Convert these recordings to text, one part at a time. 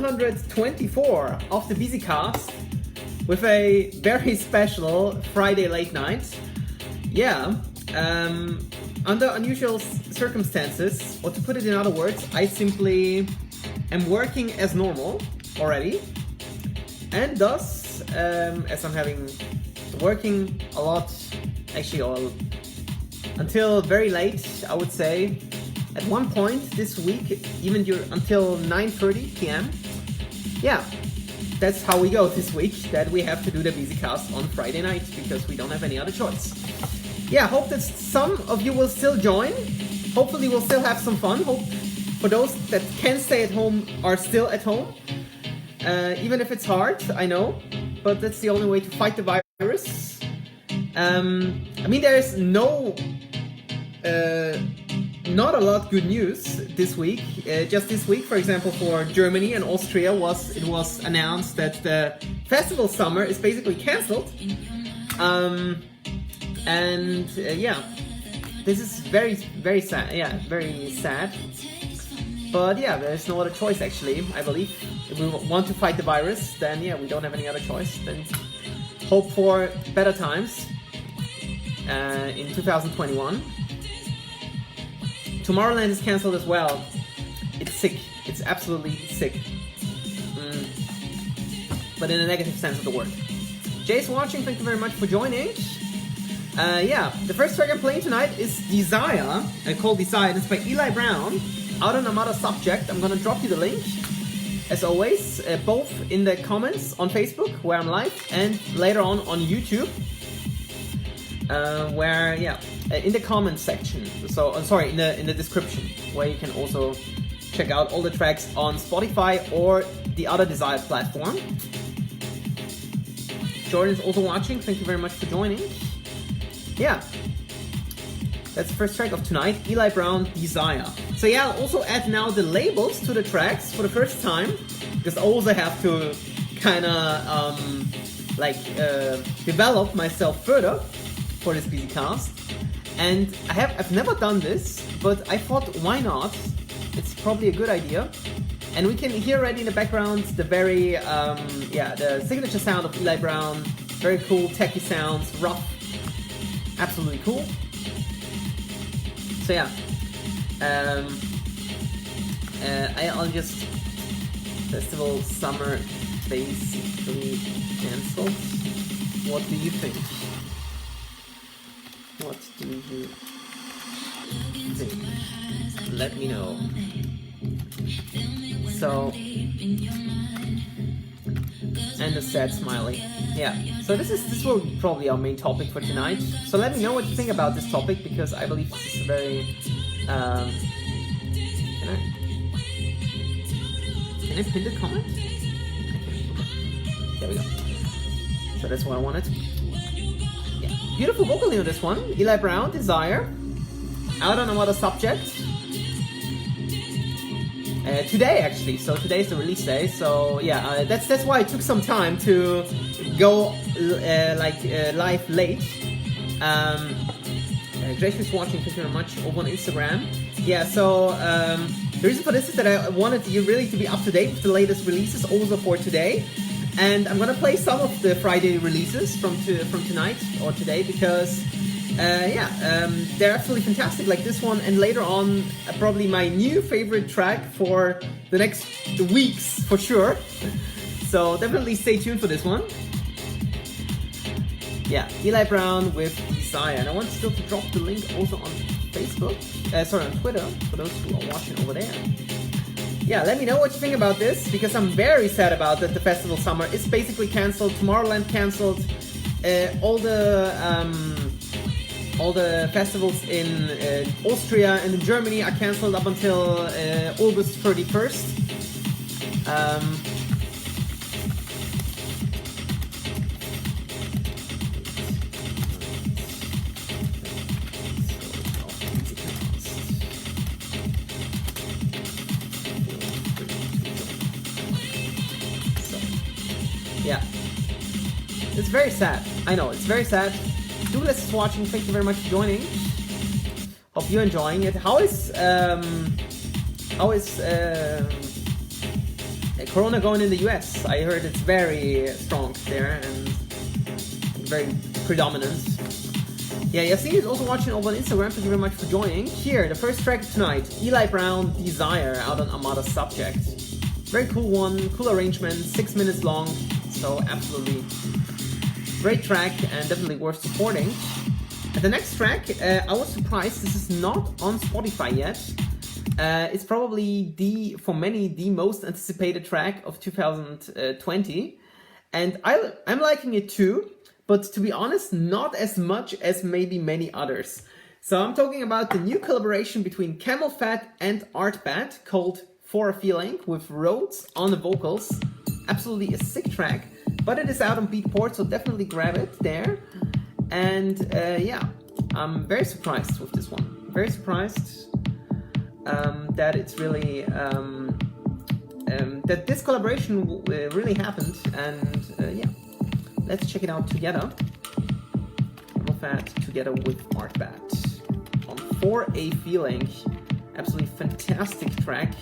124 of the Bisicast with a very special Friday late night. Yeah, under unusual circumstances, or to put it in other words, I simply am working as normal already, and thus, as I'm working a lot, actually until very late, I would say. At one point this week, even until 9:30 p.m. Yeah, that's how we go this week, that we have to do the Bisicast on Friday night, because we don't have any other choice. Yeah, hope that some of you will still join. Hopefully we'll still have some fun. Hope for those that can stay at home are still at home. Even if it's hard, I know, but that's the only way to fight the virus. I mean, there's not a lot good news this week. Just this week, for example, for Germany and Austria, it was announced that the festival summer is basically cancelled. Yeah, this is very, very sad. Yeah, very sad. But yeah, there's no other choice actually, I believe. If we want to fight the virus, then yeah, we don't have any other choice than hope for better times in 2021. Tomorrowland is cancelled as well. It's sick. It's absolutely sick. But in a negative sense of the word. Jay's watching, thank you very much for joining. Yeah, the first track I'm playing tonight is Desire, called Desire. It's by Eli Brown, out on Armada Subject. I'm gonna drop you the link, as always, both in the comments on Facebook, where I'm live, and later on YouTube. Where, yeah, in the comments section, so sorry, in the description, where you can also check out all the tracks on Spotify or the other desired platform. Jordan is also watching, thank you very much for joining. Yeah, that's the first track of tonight, Eli Brown, Desire. So yeah, I'll also add now the labels to the tracks for the first time, because I also have to kinda develop myself further for this Bisicast, and I've never done this, but I thought, why not? It's probably a good idea, and we can hear already in the background the very the signature sound of Eli Brown. Very cool, techy sounds, rough, absolutely cool. So yeah, I'll just festival summer basically cancelled. What do you think? What do you think? Let me know. So, and a sad smiley. Yeah. So this will be probably our main topic for tonight. So let me know what you think about this topic, because I believe this is a very can I pin the comment? There we go. So that's what I wanted. Beautiful vocal on this one, Eli Brown, Desire, out on Armada Subject. Today actually, so today's the release day. So yeah, that's why it took some time to go live late. Grace is watching, thank you very much, over on Instagram. Yeah, so the reason for this is that I wanted you really to be up to date with the latest releases also for today. And I'm gonna play some of the Friday releases from tonight or today, because they're absolutely fantastic, like this one, and later on probably my new favorite track for the next weeks for sure. So definitely stay tuned for this one. Yeah, Eli Brown with Desire, and I want still to drop the link also on Facebook, on Twitter, for those who are watching over there. Yeah, let me know what you think about this, because I'm very sad about that the festival summer is basically cancelled. Tomorrowland cancelled. All the festivals in Austria and in Germany are cancelled up until August 31st. Yeah, it's very sad. I know, it's very sad. Douglas is watching, thank you very much for joining. Hope you're enjoying it. How is Corona going in the US. I heard it's very strong there and very predominant. Yeah, Yasin is also watching over on Instagram. Thank you very much for joining. Here, the first track of tonight, Eli Brown, Desire, out on Armada Subject. Very cool one, cool arrangement, 6 minutes long, so absolutely great track and definitely worth supporting. And the next track, I was surprised, this is not on Spotify yet. It's probably for many, the most anticipated track of 2020. And I'm liking it too, but to be honest, not as much as maybe many others. So I'm talking about the new collaboration between Camel Fat and Artbat called For a Feeling with Rhodes on the vocals. Absolutely a sick track, but it is out on Beatport, so definitely grab it there. And yeah, I'm very surprised with this one. Very surprised that it's really that this collaboration really happened. And yeah, let's check it out together. Camel Fat together with Artbat on For a Feeling. Absolutely fantastic track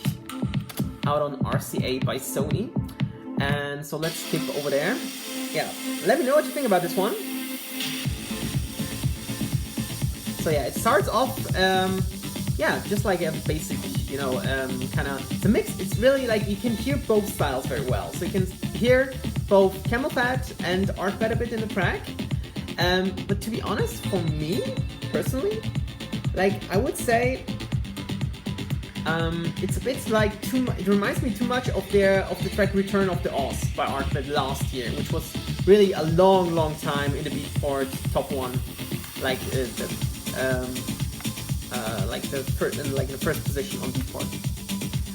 out on RCA by Sony. And so let's skip over there. Yeah, let me know what you think about this one. So yeah, it starts off, yeah, just like a basic, you know, kind of, the mix, it's really like, you can hear both styles very well. So you can hear both Camel Fat and Artbat a bit in the track. But to be honest, for me, personally, like, I would say, it's a bit like it reminds me too much of the track Return of the Oz by Artbat last year, which was really a long time in the Beatport top 1, like the first position on Beatport.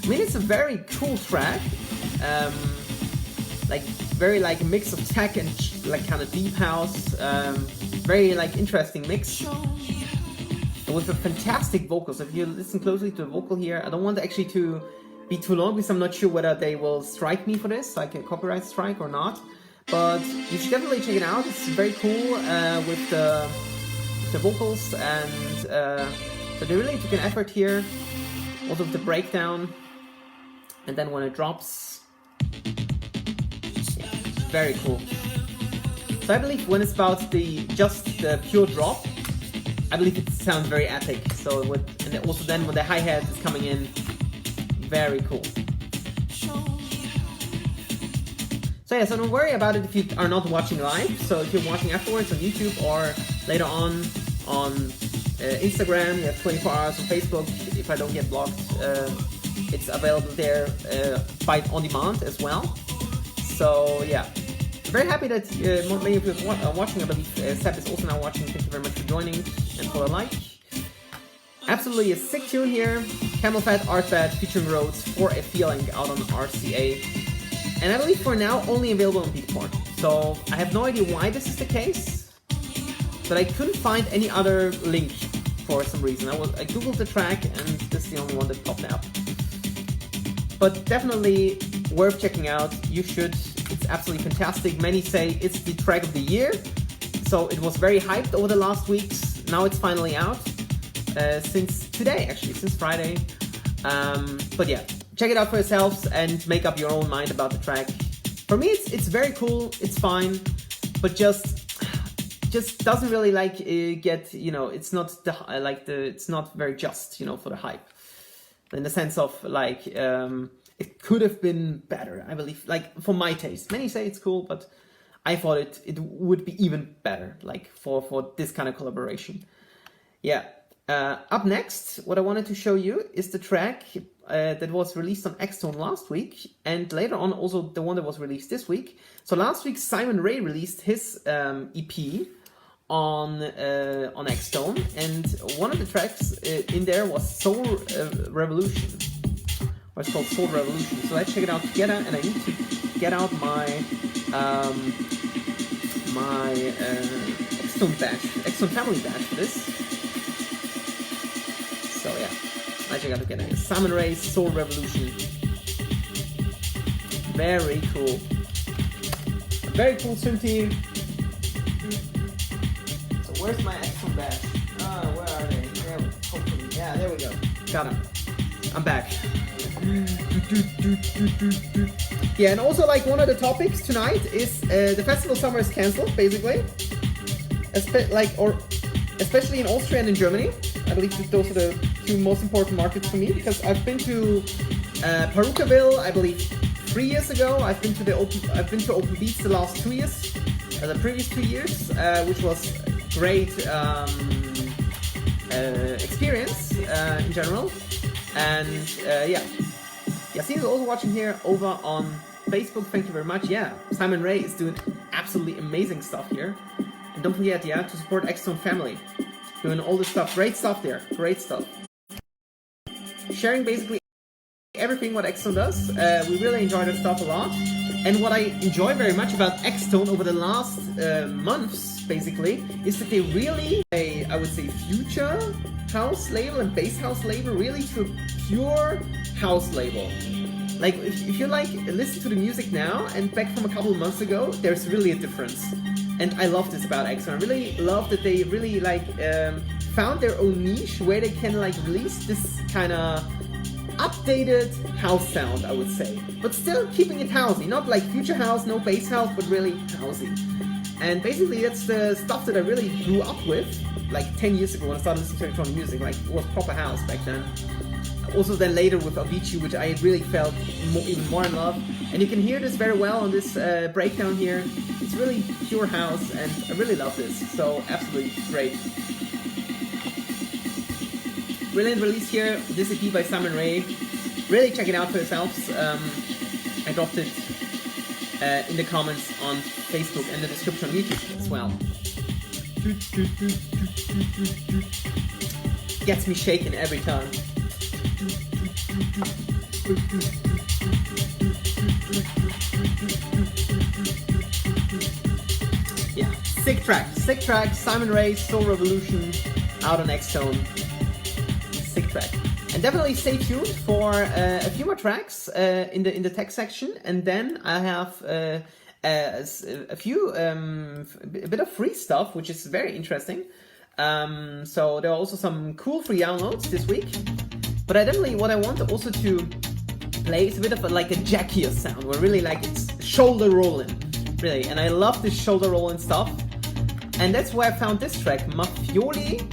I mean, it's a very cool track, like very like a mix of tech and like kind of deep house, very like interesting mix. With a fantastic vocals. If you listen closely to the vocal here, I don't want actually to be too long because I'm not sure whether they will strike me for this, like a copyright strike or not. But you should definitely check it out. It's very cool with the vocals, and so they really took an effort here. Also with the breakdown, and then when it drops, yeah, very cool. So I believe when it's about the pure drop, I believe it sounds very epic. So and also then when the hi-hat is coming in, very cool. So yeah, so don't worry about it if you are not watching live. So if you're watching afterwards on YouTube or later on Instagram, you have 24 hours on Facebook. If I don't get blocked, it's available there on demand as well. So yeah. Very happy that many of you are watching. I believe Seb is also now watching. Thank you very much for joining and for a like. Absolutely a sick tune here. Camel Fat Artbat featuring Rhodes, For a Feeling, out on RCA. And I believe for now only available on Beatport. So I have no idea why this is the case, but I couldn't find any other link for some reason. I googled the track and this is the only one that popped up. But definitely worth checking out. You should. It's absolutely fantastic. Many say it's the track of the year. So it was very hyped over the last weeks. Now it's finally out. Since today, actually, since Friday. But yeah, check it out for yourselves and make up your own mind about the track. For me, it's very cool. It's fine, but just doesn't really like get, you know, it's not it's not very just, you know, for the hype. In the sense of like, it could have been better, I believe, like for my taste. Many say it's cool, but I thought it would be even better, like for this kind of collaboration. Yeah. Up next, what I wanted to show you is the track that was released on X-Tone last week, and later on also the one that was released this week. So last week Simon Ray released his EP on X-Tone, and one of the tracks in there was Soul Revolution. Or it's called Soul Revolution. So let's check it out together, and I need to get out my X-Tone badge, X-Tone family badge for this. So yeah, let's check it out together. Simon Ray's Soul Revolution. Very cool. A very cool synthy. So where's my X-Tone badge? Where are they? Hopefully. Yeah, there we go. Got him. I'm back. Yeah, and also like one of the topics tonight is the festival summer is cancelled, basically. Especially in Austria and in Germany. I believe that those are the two most important markets for me, because I've been to Perukaville, I believe 3 years ago. I've been to Open Beats the last 2 years, the previous 2 years, which was great experience in general. And yeah, see you also watching here over on Facebook. Thank you very much. Yeah, Simon Ray is doing absolutely amazing stuff here. And don't forget, yeah, to support X-Tone family. Doing all this stuff, great stuff there, great stuff. Sharing basically everything what X-Tone does. We really enjoy their stuff a lot. And what I enjoy very much about X-Tone over the last months, basically, is that they really, I would say, future house label and bass house label, really to a pure house label. Like, if you like listen to the music now and back from a couple of months ago, there's really a difference. And I love this about X-Tone. I really love that they really like found their own niche where they can like release this kind of updated house sound, I would say, but still keeping it housey, not like future house, no bass house, but really housey. And basically that's the stuff that I really grew up with, like 10 years ago when I started listening to electronic music. Like, it was proper house back then. Also then later with Avicii, which I really felt even more in love. And you can hear this very well on this breakdown here. It's really pure house, and I really love this. So absolutely great. Brilliant release here. This EP by Simon Ray. Really check it out for yourselves. I dropped it in the comments on Facebook and the description on YouTube as well. Gets me shaking every time. Yeah, sick track, Simon Ray, Soul Revolution, out on X-Tone. Sick track. And definitely stay tuned for a few more tracks in the tech section, and then I have a bit of free stuff, which is very interesting. So there are also some cool free downloads this week. But what I want also to play is a bit of like a jackier sound, where really like it's shoulder rolling, really. And I love this shoulder rolling stuff. And that's where I found this track. Mafioli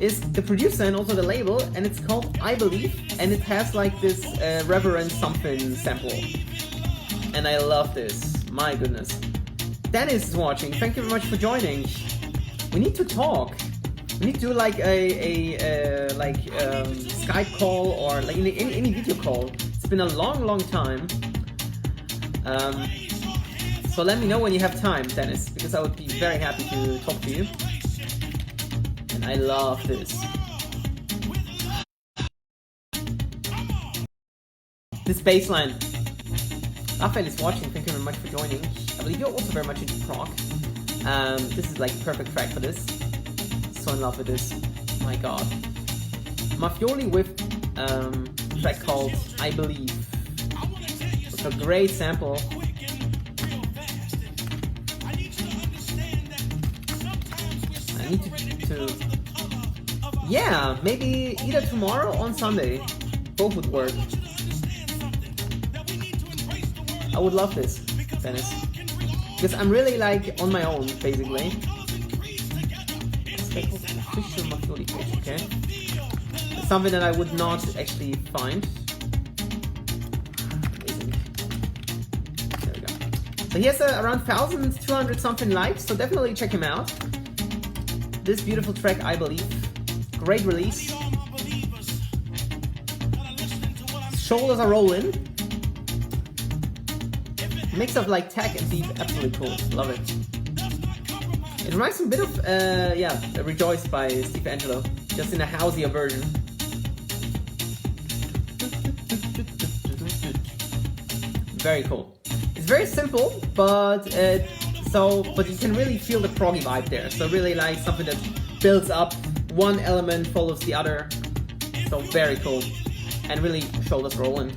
is the producer and also the label, and it's called I Believe, and it has like this reverend something sample. And I love this, my goodness. Dennis is watching, thank you very much for joining. We need to talk. We need to do like a Skype call or like any video call. It's been a long time. So let me know when you have time, Dennis, because I would be very happy to talk to you. And I love this. This bass line. Raphael is watching, thank you very much for joining. I believe you're also very much into prog. This is like perfect track for this. So in love with this. My god. Mafioli with a track called I Believe. It's a great sample. I need to yeah, maybe either tomorrow or on Sunday. Both would work. I would love this, Dennis. Because I'm really like on my own, basically. Official Mafioli page, okay? It's something that I would not actually find. Amazing. There we go. So he has around 1,200 something likes, so definitely check him out. This beautiful track, I Believe. Great release. Shoulders are rolling. Mix of like tech and beat, absolutely cool. Love it. It reminds me a bit of, Rejoice by Steve Angelo, just in a housier version. Very cool. It's very simple, but you can really feel the proggy vibe there. So really like something that builds up, one element follows the other. So very cool, and really shoulders rolling.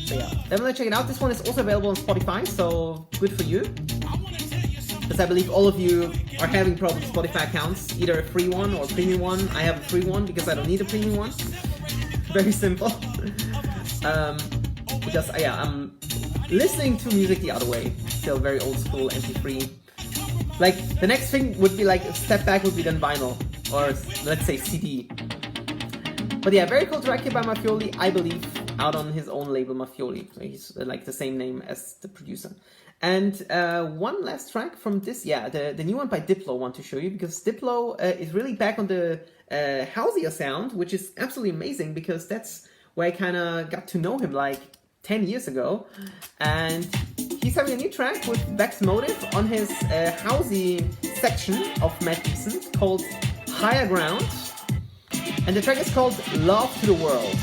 So yeah, definitely check it out. This one is also available on Spotify, so good for you. The because I believe all of you are having probably Spotify accounts, either a free one or a premium one. I have a free one because I don't need a premium one. Very simple. Because yeah, I'm listening to music the other way, still very old school, MP3. Like the next thing would be like a step back would be then vinyl, or let's say CD. But yeah, very cool track here by Mafioli, I believe, out on his own label Mafioli. So he's like the same name as the producer. And one last track from this, yeah, the new one by Diplo I want to show you, because Diplo is really back on the houseier sound, which is absolutely amazing, because that's where I kind of got to know him like 10 years ago. And he's having a new track with Vex Motive on his housey section of Mad Decent called Higher Ground. And the track is called Love to the World.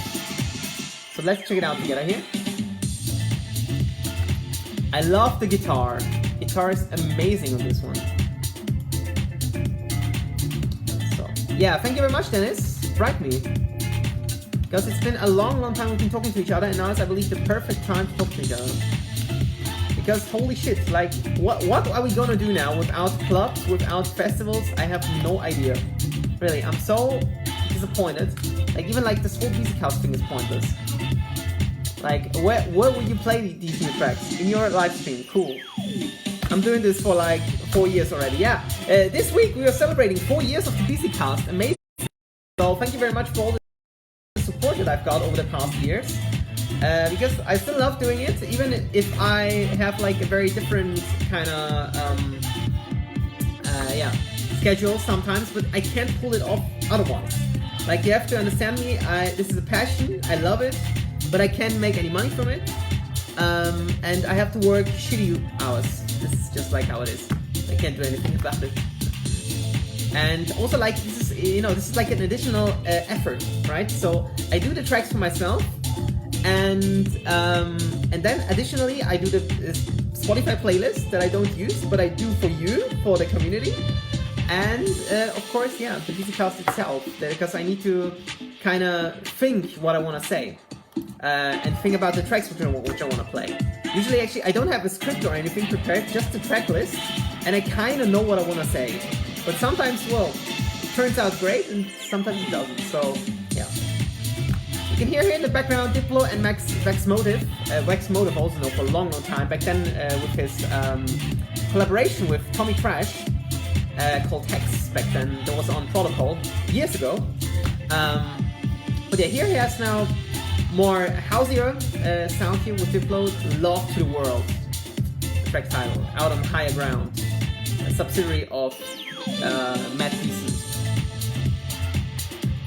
So let's check it out together here. I love the guitar. Guitar is amazing on this one. So yeah, thank you very much, Dennis. Write me. Because it's been a long time we've been talking to each other, and now is, I believe, the perfect time to talk to each other. Because holy shit, like, what are we gonna do now without clubs, without festivals? I have no idea. Really, I'm so disappointed. Like, even like this whole Bisicast thing is pointless. Like, where will you play these new tracks? In your live stream, cool. I'm doing this for like 4 years already, yeah. This week we are celebrating 4 years of the Bisicast, amazing. So thank you very much for all the support that I've got over the past years. Because I still love doing it, even if I have like a very different kind of, schedule sometimes, but I can't pull it off otherwise. Like, you have to understand me, this is a passion, I love it, but I can't make any money from it, and I have to work shitty hours. This is just like how it is. I can't do anything about it. And also, like, this is, you know, this is like an additional effort, right? So I do the tracks for myself, and then additionally I do the Spotify playlist that I don't use, but I do for you, for the community. And of course, yeah, the Bisicast itself, because I need to kind of think what I want to say. And think about the tracks which I want to play. Usually, actually, I don't have a script or anything prepared, just a track list, and I kind of know what I want to say. But sometimes, well, it turns out great, and sometimes it doesn't, so, yeah. You can hear here in the background Diplo and Vex Motive. Vex Motive also know for a long time, back then with his collaboration with Tommy Trash, called Hex, back then, that was on Protocol, years ago. But yeah, here he has now more houseier sound here with Diplo, Love to the World, the track title, out on Higher Ground, a subsidiary of Mad Bisi.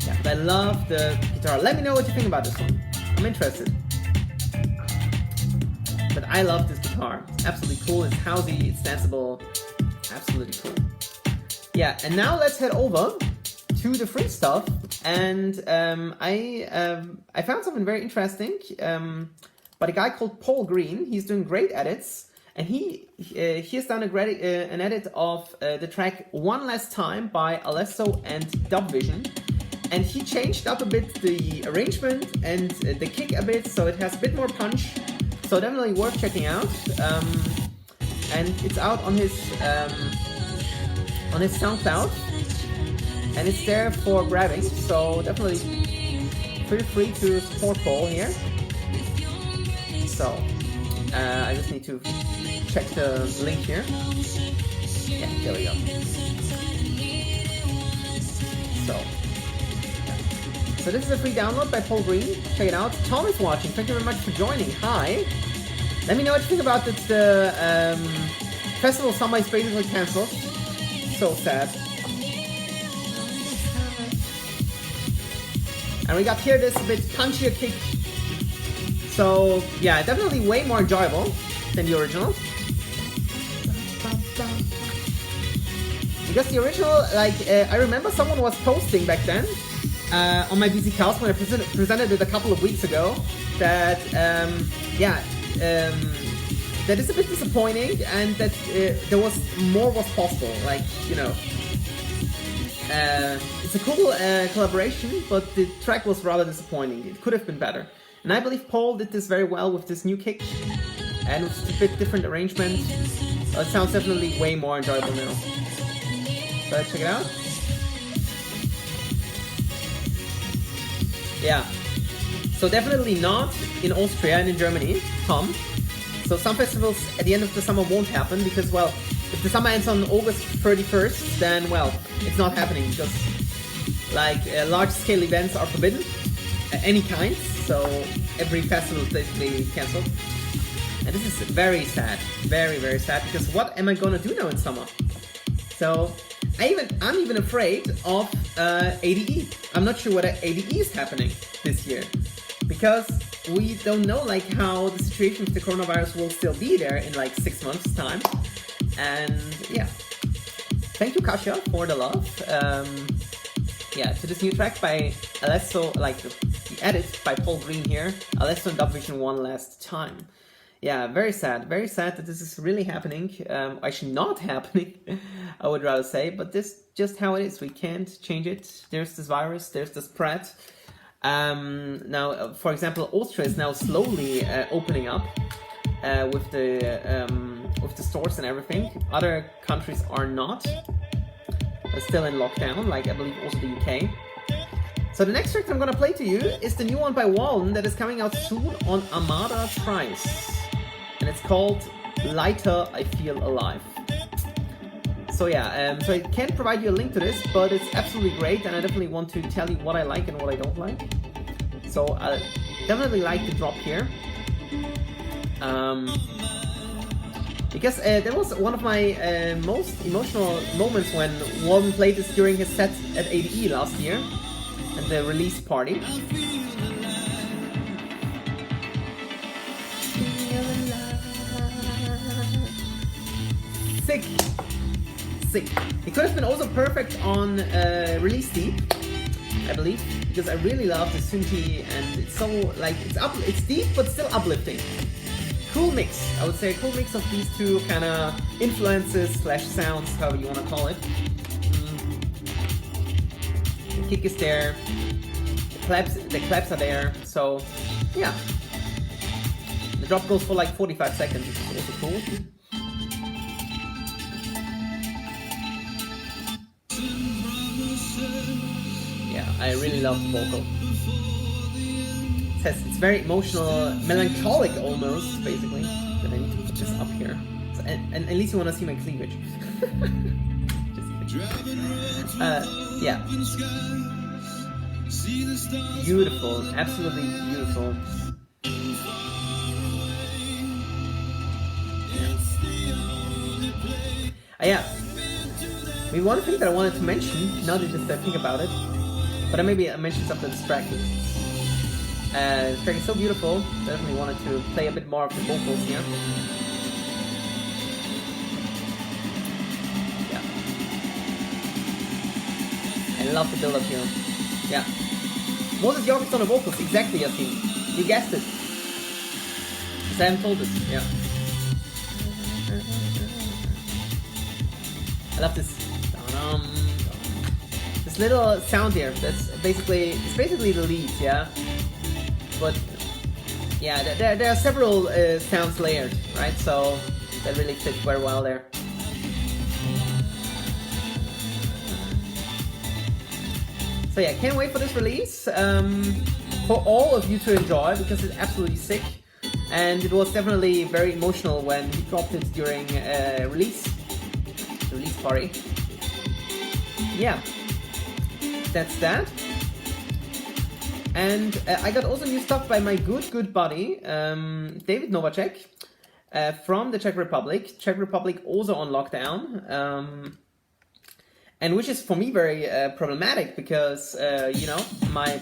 Yeah, but I love the guitar. Let me know what you think about this one. I'm interested. But I love this guitar. It's absolutely cool, it's housey, it's danceable, absolutely cool. Yeah, and now let's head over to the free stuff, and I found something very interesting by a guy called Paul Green. He's doing great edits, and he has done an edit of the track One Last Time by Alesso and Dubvision, and he changed up a bit the arrangement and the kick a bit, so it has a bit more punch, so definitely worth checking out. And it's out on his SoundCloud, and it's there for grabbing, so definitely feel free to support Paul here. So, I just need to check the link here. Yeah, there we go. So this is a free download by Paul Green. Check it out. Tom is watching. Thank you very much for joining. Hi. Let me know what you think about this. The festival summer is basically cancelled. So sad. And we got here this bit punchier kick. So yeah, definitely way more enjoyable than the original. Because the original, like, I remember someone was posting back then on my Bisicast when I presented it a couple of weeks ago that that is a bit disappointing, and that there was more was possible. Like, you know, it's a cool collaboration, but the track was rather disappointing. It could have been better. And I believe Paul did this very well with this new kick and with a bit different arrangement. It sounds definitely way more enjoyable now. So let's check it out. Yeah. So definitely not in Austria and in Germany, Tom. So some festivals at the end of the summer won't happen because, well, if the summer ends on August 31st, then, well, it's not happening because, like, large-scale events are forbidden, any kind. So every festival is basically cancelled. And this is very sad, very, very sad, because what am I gonna do now in summer? So I'm even afraid of ADE. I'm not sure whether ADE is happening this year, because we don't know like how the situation with the coronavirus will still be there in like 6 months' time. And yeah, thank you, Kasia, for the love. Yeah, to this new track by Alesso, like the edit by Paul Green here, Alesso and Dubvision One Last Time. Yeah, very sad that this is really happening. Actually not happening, I would rather say, but this just how it is. We can't change it. There's this virus, there's the spread. Now, for example, Austria is now slowly opening up with the stores and everything. Other countries are not. They're still in lockdown, like I believe also the UK. So the next track I'm gonna play to you is the new one by Walden that is coming out soon on Armada Trice. And it's called Lyter, I Feel Alive. So yeah, so I can't provide you a link to this, but it's absolutely great, and I definitely want to tell you what I like and what I don't like. So I definitely like the drop here. Because that was one of my most emotional moments when Walden played this during his set at ADE last year, at the release party. Sick! It could have been also perfect on Release D, I believe, because I really love the synthy and it's so like it's deep but still uplifting. Cool mix, I would say a cool mix of these two kind of influences / sounds, however you want to call it. The kick is there, the claps are there, so yeah. The drop goes for like 45 seconds, which is also cool. Yeah, I really love the vocal. It's very emotional, melancholic almost, basically. But I need to put this up here. So, and at least you want to see my cleavage. Yeah. Beautiful, absolutely beautiful. Yeah. Maybe one thing that I wanted to mention, now that I just think about it, but maybe I mentioned something distracting. The track is so beautiful, I definitely wanted to play a bit more of the vocals here. Yeah. I love the build up here. Yeah. Moses Jorgensen on the vocals, exactly, Yasin. You guessed it. Sam told it, yeah. I love this. This little sound here. That's basically the lead, yeah. But yeah, there are several sounds layered, right? So that really fits very well there. So yeah, can't wait for this release. For all of you to enjoy, because it's absolutely sick, and it was definitely very emotional when he dropped it during release party. Yeah, that's that. And I got also new stuff by my good buddy, David Novacek, from the Czech Republic. Czech Republic also on lockdown. And which is for me very problematic because, you know, my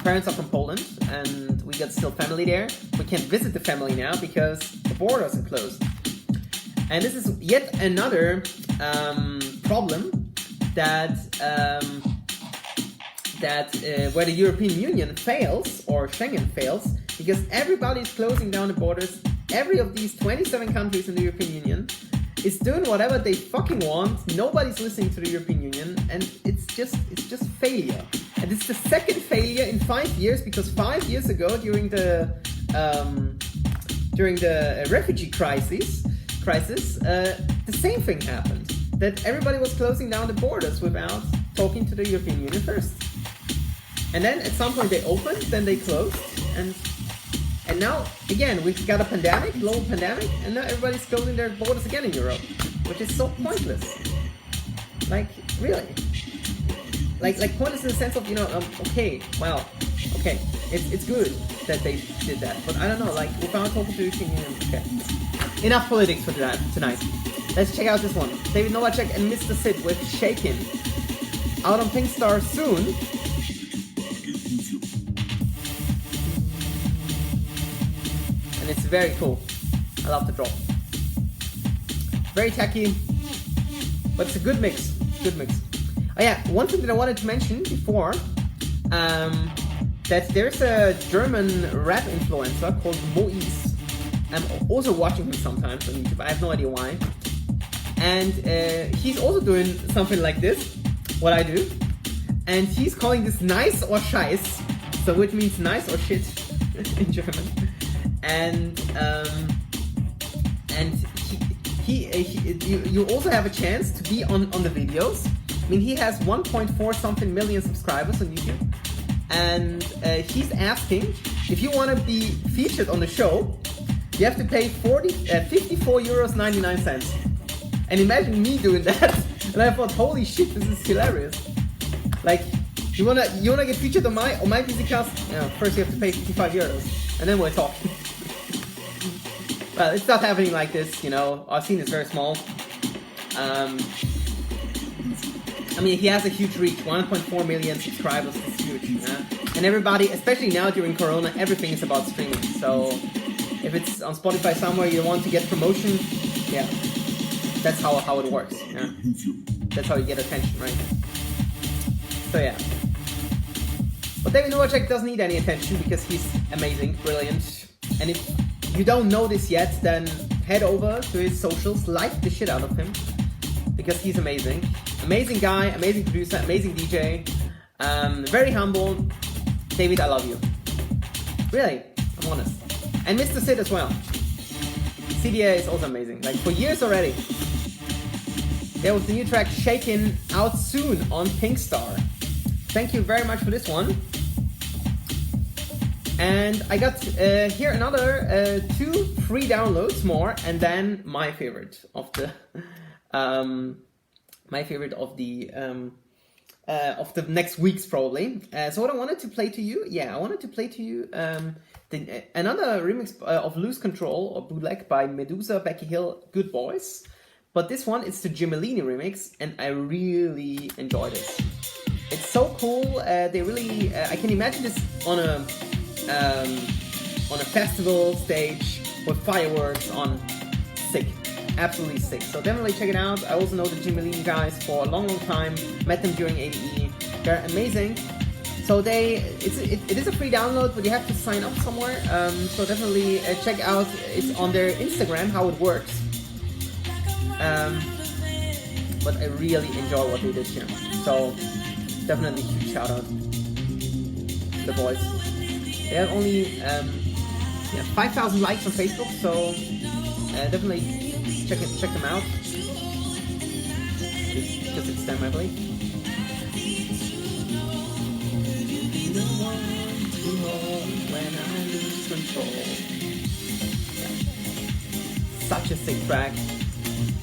parents are from Poland and we got still family there. We can't visit the family now because the borders are closed. And this is yet another problem that where the European Union fails, or Schengen fails, because everybody is closing down the borders. Every of these 27 countries in the European Union is doing whatever they fucking want. Nobody's listening to the European Union, and it's just failure. And it's the second failure in 5 years, because 5 years ago, during the refugee crisis, crisis, the same thing happened. That everybody was closing down the borders without talking to the European Union first. And then at some point they opened, then they closed, and now again we've got a pandemic, global pandemic, and now everybody's closing their borders again in Europe, which is so pointless. Like really, like pointless in the sense of okay, well, okay, it's good that they did that, but I don't know, like without talking to the European Union. Okay, enough politics for tonight. Let's check out this one. David Novacek and Mr. Sid with Shakin. Out on Pinkstar soon. And it's very cool. I love the drop. Very techy, but it's a good mix. Good mix. Oh yeah, one thing that I wanted to mention before, that there's a German rap influencer called Moise. I'm also watching him sometimes on YouTube. I have no idea why. And he's also doing something like this, what I do. And he's calling this nice or scheiß, so which means nice or shit in German. And you also have a chance to be on the videos. I mean, he has 1.4 something million subscribers on YouTube. And he's asking, if you want to be featured on the show, you have to pay 54.99 euros. And imagine me doing that, and I thought, holy shit, this is hilarious. Like, you wanna get featured on my Bisicast? First you have to pay 55 euros, and then we're talking. Well, it's not happening like this, Our scene is very small. I mean, he has a huge reach, 1.4 million subscribers is huge. And everybody, especially now during Corona, everything is about streaming. So if it's on Spotify somewhere, you want to get promotion, yeah. That's how it works. Yeah. That's how you get attention, right? So yeah. But David Novacek doesn't need any attention because he's amazing, brilliant. And if you don't know this yet, then head over to his socials, like the shit out of him, because he's amazing. Amazing guy, amazing producer, amazing DJ. Very humble. David, I love you. Really, I'm honest. And Mr. Sid as well. CDA is also amazing. Like for years already. There was the new track Shakin out soon on Pinkstar. Thank you very much for this one. And I got here another 2 free downloads more, and then my favorite of the next weeks probably. So what I wanted to play to you, another remix of Lose Control or bootleg by Medusa, Becky Hill, Good Boys. But this one, it's the Gemelini remix, and I really enjoyed it. It's so cool. They really, I can imagine this on a festival stage with fireworks on. Sick, absolutely sick. So definitely check it out. I also know the Gemelini guys for a long time. Met them during ADE. They're amazing. So it is a free download, but you have to sign up somewhere. So definitely check out. It's on their Instagram how it works. But I really enjoy what they did here. So definitely huge shout out to the boys. They have only 5,000 likes on Facebook, so definitely check them out. Because it's them, I believe. When I lose control. Such a sick track.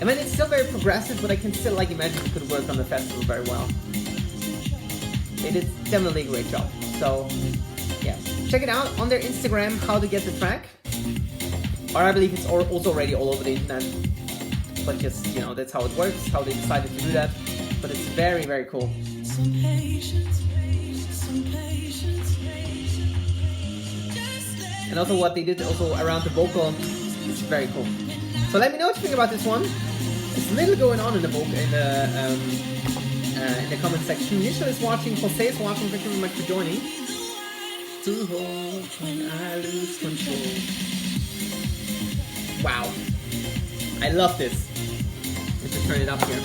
I mean, it's still very progressive, but I can still imagine it could work on the festival very well. They did definitely a great job. So, yeah, check it out on their Instagram, how to get the track. Or I believe it's also already all over the internet. But just, that's how it works, how they decided to do that. But it's very, very cool. And also what they did also around the vocal is very cool. So let me know what you think about this one. There's a little going on in the vocal in the comment section. Nisha is watching, Jose is watching. Thank you very much for joining. To hold when I lose control. Wow, I love this. Let's just turn it up here.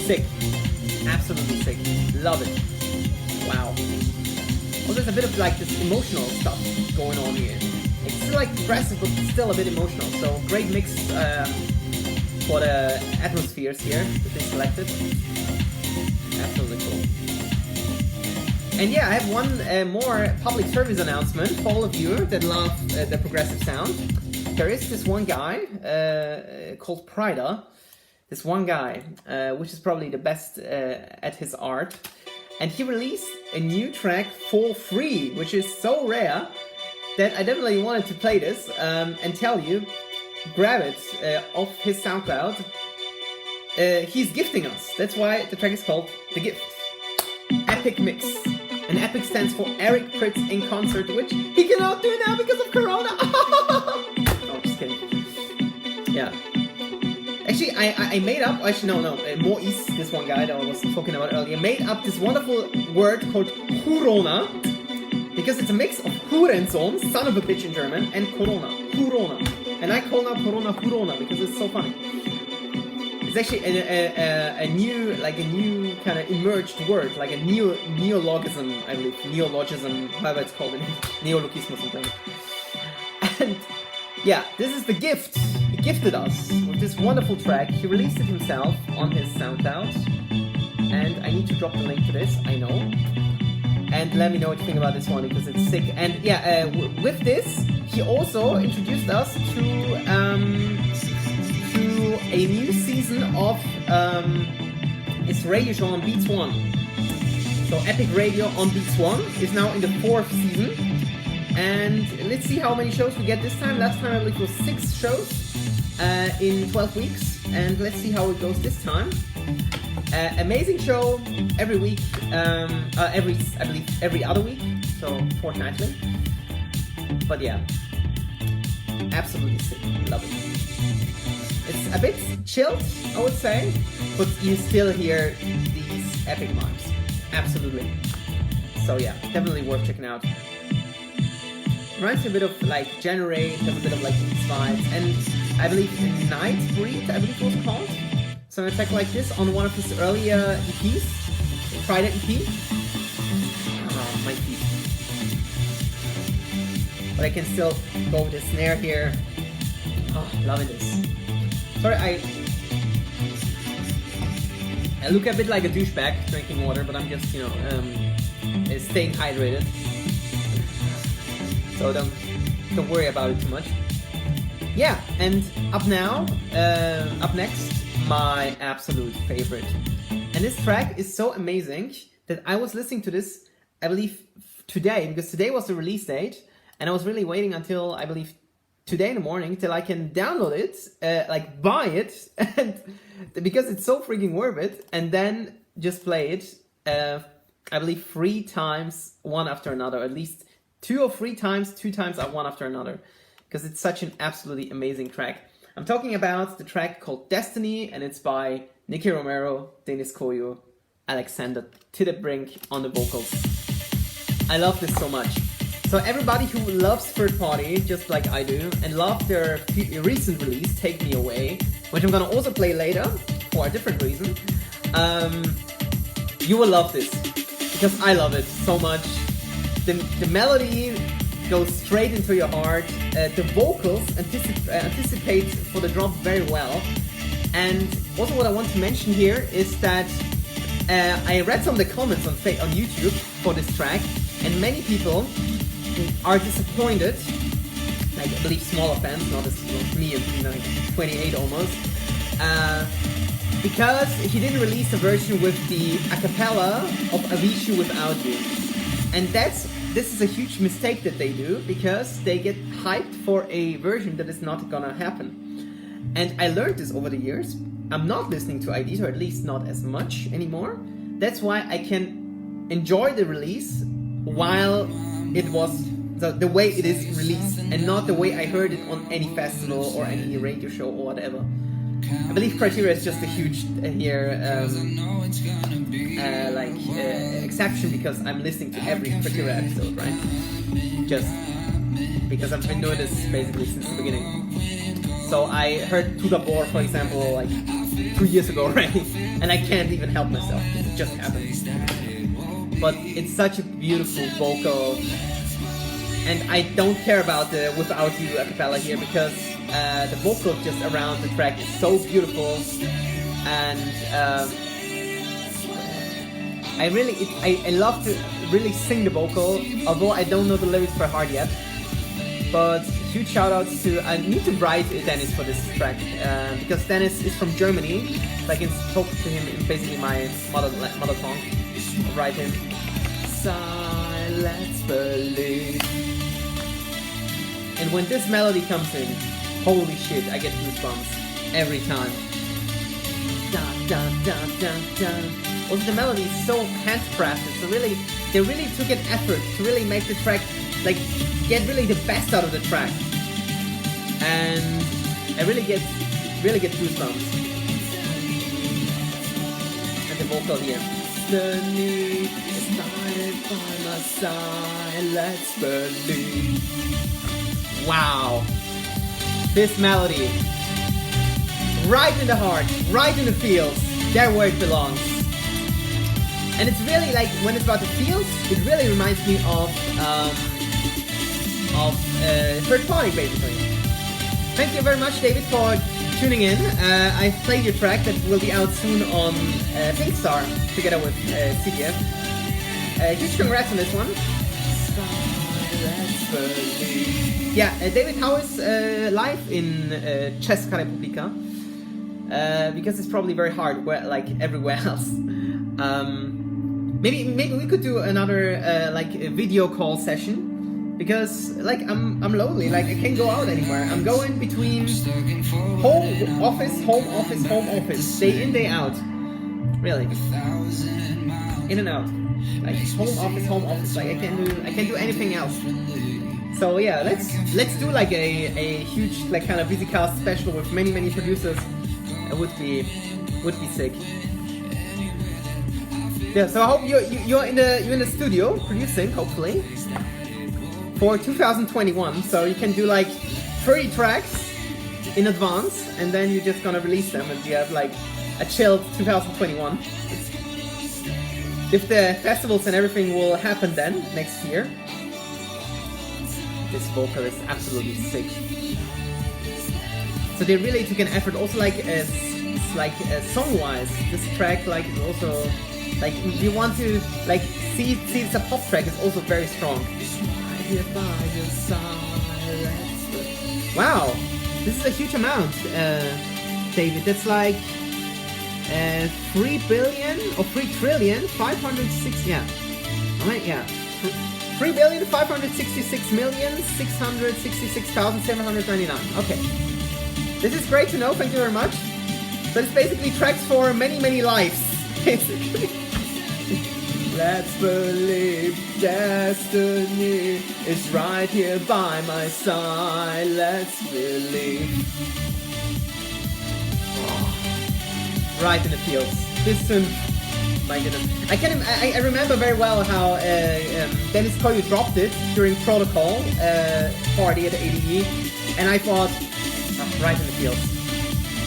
Sick, absolutely sick. Love it. Wow. Well, there's a bit of this emotional stuff going on here. It's like progressive, but still a bit emotional. So great mix for the atmospheres here that they selected. Absolutely cool. And yeah, I have one more public service announcement for all of you that love the progressive sound. There is this one guy called Prida. This one guy, which is probably the best at his art. And he released a new track for free, which is so rare that I definitely wanted to play this and tell you, grab it off his SoundCloud. He's gifting us. That's why the track is called The Gift. Epic Mix. And Epic stands for Eric Pritz in concert, which he cannot do now because of Corona. Oh, just kidding. Yeah. Actually, I made up, Mois, this one guy that I was talking about earlier, made up this wonderful word called Corona, because it's a mix of Hurensohn, son of a bitch in German, and Corona. And I call now Corona Corona because it's so funny. It's actually a new kind of emerged word, like a neologism, I believe, neologism, however it's called in neologismus in German. And yeah, this is The Gift. He gifted us with this wonderful track. He released it himself on his SoundCloud, and I need to drop the link to this, I know. And let me know what you think about this one because it's sick. And yeah, with this, he also introduced us to a new season of his radio show on Beats One. So Epic Radio on Beats One is now in the 4th season. And let's see how many shows we get this time. Last time I believe it was 6 shows in 12 weeks. And let's see how it goes this time. Amazing show every week, every other week, so fortnightly. But yeah, absolutely sick, love it. It's a bit chilled, I would say, but you still hear these epic vibes, absolutely. So yeah, definitely worth checking out. Reminds me a bit of like Generate, has a bit of like these vibes, and I believe Nightbreed, I believe it was called. So a track like this on one of his earlier EPs, Friday EP. Oh, my feet. But I can still go with the snare here. Oh, loving this. Sorry, I look a bit like a douchebag drinking water, but I'm just, staying hydrated. So don't worry about it too much. Yeah, and up next, my absolute favorite. And this track is so amazing that I was listening to this, I believe, today, because today was the release date, and I was really waiting until, I believe, today in the morning till I can download it, buy it, and because it's so freaking worth it, and then just play it, I believe 3 times, one after another, at least 2 or 3 times, 2 times one after another, because it's such an absolutely amazing track. I'm talking about the track called Destiny, and it's by Nicky Romero, Denis Koyo, Alexander Tiddebrink on the vocals. I love this so much. So everybody who loves third party, just like I do, and loved their recent release, Take Me Away, which I'm gonna also play later, for a different reason, you will love this, because I love it so much. The melody goes straight into your heart, the vocals anticipate for the drop very well, and also what I want to mention here is that I read some of the comments on YouTube for this track, and many people are disappointed, like I believe smaller fans, not as me and 28 almost, because he didn't release a version with the acapella of Avishu Without You. And this is a huge mistake that they do, because they get hyped for a version that is not gonna happen. And I learned this over the years. I'm not listening to IDs, or at least not as much anymore. That's why I can enjoy the release while it was the way it is released, and not the way I heard it on any festival or any radio show or whatever. I believe Criteria is just a huge exception, because I'm listening to every Criteria episode, right? Just because I've been doing this basically since the beginning. So I heard To The Bore, for example, like 2 years ago already, and I can't even help myself. It just happened. But it's such a beautiful vocal And I don't care about the Without You a cappella here because the vocal just around the track is so beautiful, and I love to really sing the vocal, although I don't know the lyrics by heart yet. But huge shout outs to, I need to write Dennis for this track, because Dennis is from Germany, so I can talk to him in basically my mother tongue. I'll write him. Silence believe. And when this melody comes in, holy shit, I get goosebumps every time. Dun, dun, dun, dun, dun. Also, the melody is so handcrafted, so really, they really took an effort to really make the track, like, get really the best out of the track. And I really get goosebumps. And the vocal here. The need is started by my side, let's believe. Wow. This melody. Right in the heart, right in the feels, there where it belongs. And it's really like, when it's about the feels, it really reminds me of third party, basically. Thank you very much, David, for tuning in. I've played your track that will be out soon on Pinkstar, together with CDF. Huge congrats on this one. Yeah, David, how is life in Česká republika? Because it's probably very hard, like everywhere else. Maybe we could do another like a video call session, because like I'm lonely, like I can't go out anywhere. I'm going between home office, day in, day out. Really, in and out, like home office. Like I can't do anything else. So yeah, let's do like a huge like kind of Bisicast special with many producers. It would be sick. Yeah, so I hope you're in the studio producing, hopefully, for 2021. So you can do like 30 tracks in advance, and then you're just gonna release them, and you have like a chilled 2021. If the festivals and everything will happen then next year. This vocal is absolutely sick. So they really took an effort. Also, like song-wise, this track like is also like if you want to like see it's a pop track. It's also very strong. Wow, this is a huge amount, David. That's like 3 billion or 3 trillion 506. Yeah, alright, yeah. 3,566,666,799. Okay. This is great to know, thank you very much. So it's basically tracks for many lives, basically. Let's believe destiny is right here by my side. Let's believe. Oh. Right in the fields. This soon. My goodness. I remember very well how Dennis Koyu dropped it during Protocol party at the ADE, and I thought, oh, right in the fields.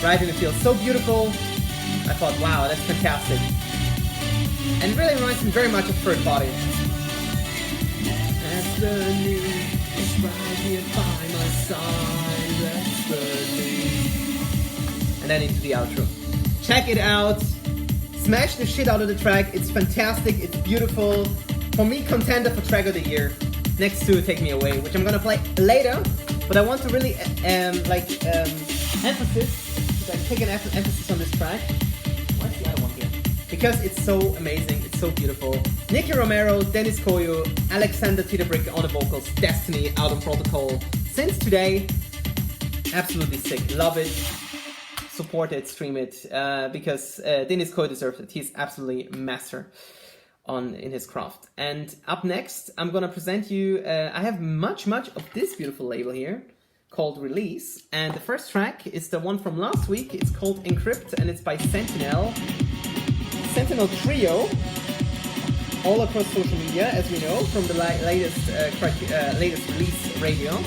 Right in the fields. So beautiful. I thought, wow, that's fantastic. And it really reminds me very much of Third Party. That's the news. It's right here by my side. Let's believe. And then into the outro. Check it out. Smash the shit out of the track. It's fantastic. It's beautiful. For me, contender for track of the year. Next to Take Me Away, which I'm gonna play later. But I want to really take an emphasis on this track. What's the other one here? Because it's so amazing. It's so beautiful. Nicky Romero, Dennis Koyu, Alexander Titabrick on the vocals. Destiny out on Protocol. Since today, absolutely sick. Love it. Support it, stream it, because Dennis Koyu deserves it. He's absolutely master in his craft. And up next, I'm gonna present you. I have much of this beautiful label here called Release, and the first track is the one from last week. It's called Encrypt, and it's by Sentinel Trio, all across social media, as we know from the latest release radio.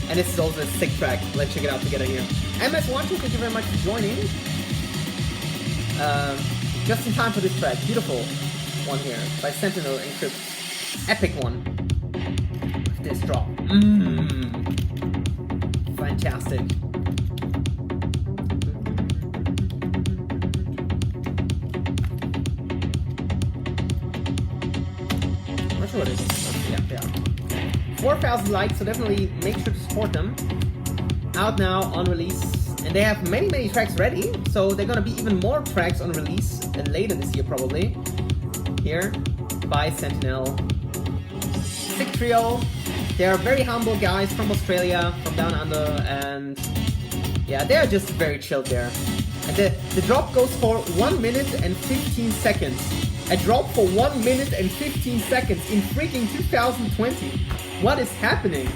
And this is also a sick track. Let's check it out together here. MS watching, thank you very much for joining. Just in time for this track. Beautiful one here by Sentinel Encrypt. Epic one. this drop. Fantastic. Not sure what it is. Yeah. 4,000 likes, so definitely make sure to support them. Out now on release, and they have many tracks ready, so they're gonna be even more tracks on release later this year probably. Here by Sentinel. Sick trio. They are very humble guys from Australia, from down under, and yeah, they're just very chilled there. And the drop goes for 1 minute and 15 seconds. A drop for 1 minute and 15 seconds in freaking 2020. What is happening?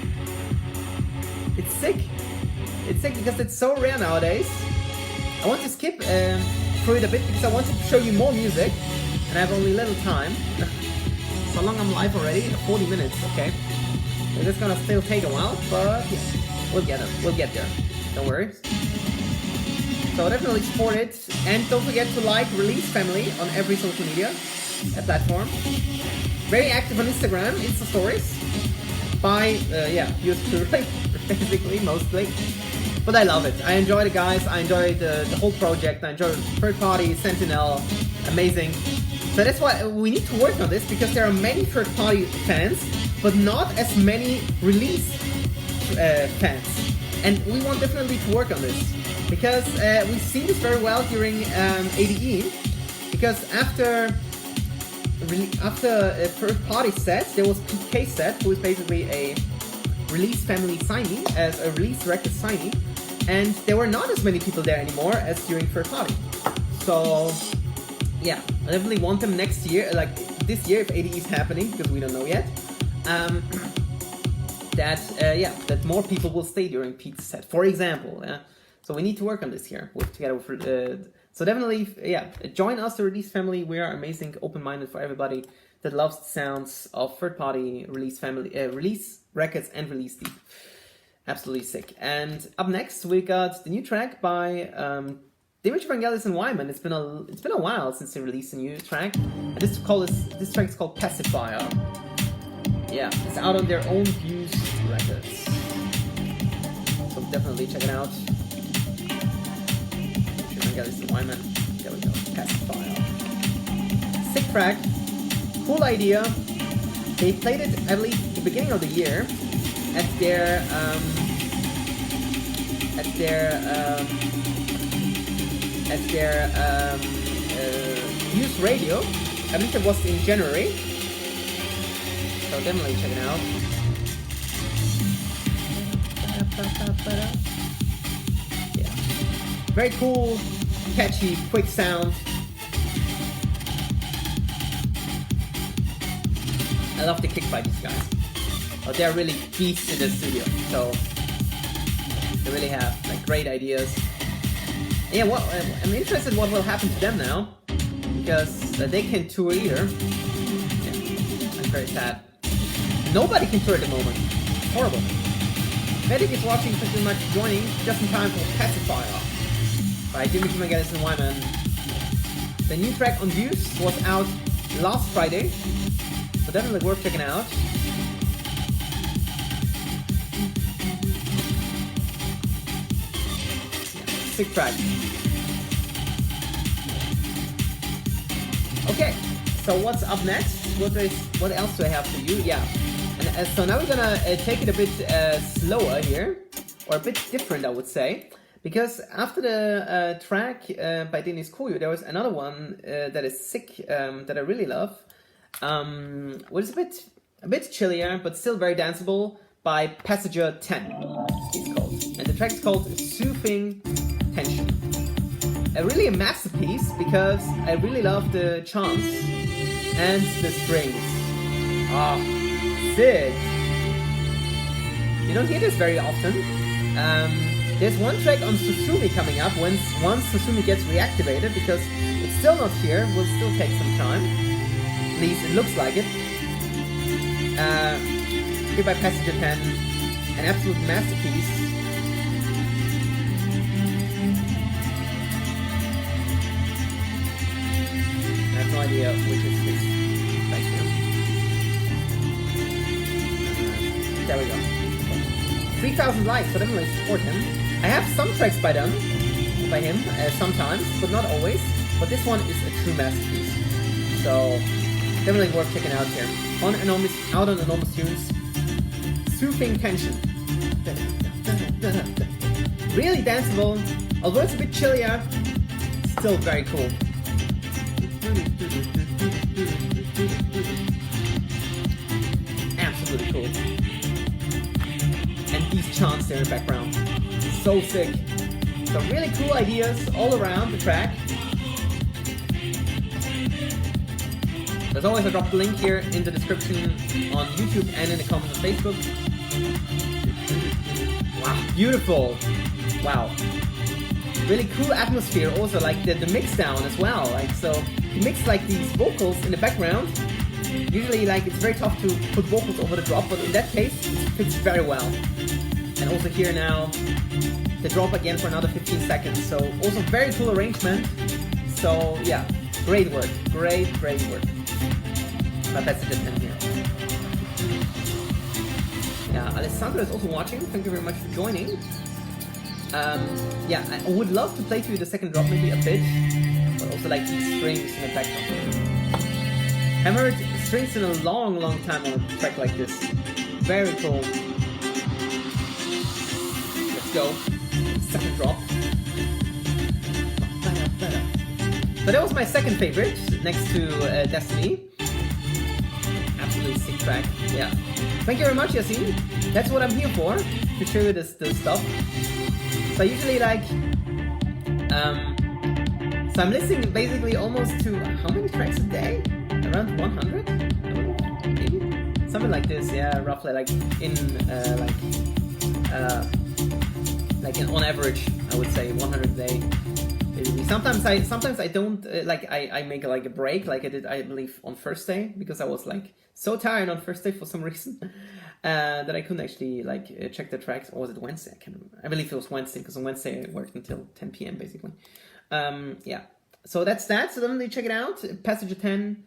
It's sick. It's sick because it's so rare nowadays. I want to skip through it a bit because I wanted to show you more music, and I have only little time. How long I'm live already? 40 minutes, okay. It's just gonna still take a while, but yeah, we'll get it. We'll get there. Don't worry. So definitely support it, and don't forget to like Release Family on every social media platform. Very active on Instagram, Insta Stories. By used to basically mostly. But I love it. I enjoy the guys. I enjoy the whole project. I enjoy third party, Sentinel, amazing. So that's why we need to work on this, because there are many third party fans, but not as many release fans. And we want definitely to work on this, because we've seen this very well during ADE, because after a third party set, there was PK set, who is basically a release family signee, as a release record signee, and there were not as many people there anymore as during third party. So yeah, I definitely want them next year, like this year if ADE is happening, because we don't know yet. That more people will stay during Pete's set, for example. So we need to work on this here together with. So definitely, join us, the Release Family. We are amazing, open-minded for everybody that loves the sounds of third-party release records and release deep. Absolutely sick. And up next, we got the new track by Dimitri Vangelis and Wyman. It's been a while since they released a new track. And this track is called Pacifier. Yeah, it's out on their own Views Records. So definitely check it out. Vangelis and Wyman. There we go. Pacifier. Sick track. Cool idea. They played it, I believe, at the beginning of the year at their Views Radio. I believe it was in January. So definitely check it out. Yeah. Very cool, catchy, quick sound. I love the kick by these guys. Oh, they're really beasts in the studio. So they really have like great ideas. Yeah, well, I'm interested in what will happen to them now, because they can't tour either. Yeah, I'm very sad. Nobody can tour at the moment. It's horrible. Medic is watching, pretty much joining just in time for Pacifier by Dimitri Vangelis and Wyman. The new track on Views was out last Friday, so definitely worth checking out. Yeah, sick track. Okay, so what's up next? What else do I have for you? Yeah. And so now we're gonna take it a bit slower here, or a bit different, I would say, because after the track by Denis Koyo, there was another one that is sick, that I really love. What is a bit chillier, but still very danceable, by Passenger 10. It's called, and the track is called Soothing Tension. Really a masterpiece, because I really love the chants and the strings. Ah. Sick. You don't hear this very often. There's one track on Susumi coming up once Susumi gets reactivated, because it's still not here. Will still take some time. At least it looks like it. Here by Passenger 10, an absolute masterpiece. I have no idea which is this track here. There we go. 3,000 likes, so definitely support him. I have some tracks by him, sometimes, but not always. But this one is a true masterpiece. So definitely worth checking out here. Out on Enormous Tunes. Soothing Tension. Really danceable, although it's a bit chillier, still very cool. Absolutely cool. And these chants there in the background. So sick. Some really cool ideas all around the track. As always, I dropped the link here in the description on YouTube and in the comments on Facebook. Wow, beautiful. Wow. Really cool atmosphere also, like the mix down as well. Like, so you mix like these vocals in the background. Usually like it's very tough to put vocals over the drop, but in that case it fits very well. And also here now the drop again for another 15 seconds. So also very cool arrangement. So yeah, great work. Great work. But that's a good thing here. Yeah, Alessandro is also watching. Thank you very much for joining. Yeah, I would love to play to you the second drop maybe a bit, but also like these strings in the background. I haven't heard strings in a long time on a track like this. Very cool. Let's go. Second drop. So that was my second favorite, next to Destiny. Absolutely sick track. Yeah. Thank you very much, Yassine. That's what I'm here for, to show you this stuff. So I usually like, so I'm listening basically almost to, how many tracks a day? Around 100? Maybe? Something like this, yeah, roughly like on average, I would say 100 a day. Basically. Sometimes I don't, I make like a break, like I did, I believe, on first day, because I was like so tired on first day for some reason. That I couldn't actually check the tracks. Or was it Wednesday? I can't remember. I believe it was Wednesday, because on Wednesday I worked until 10 p.m. basically. Yeah. So that's that. So definitely check it out. Passenger 10,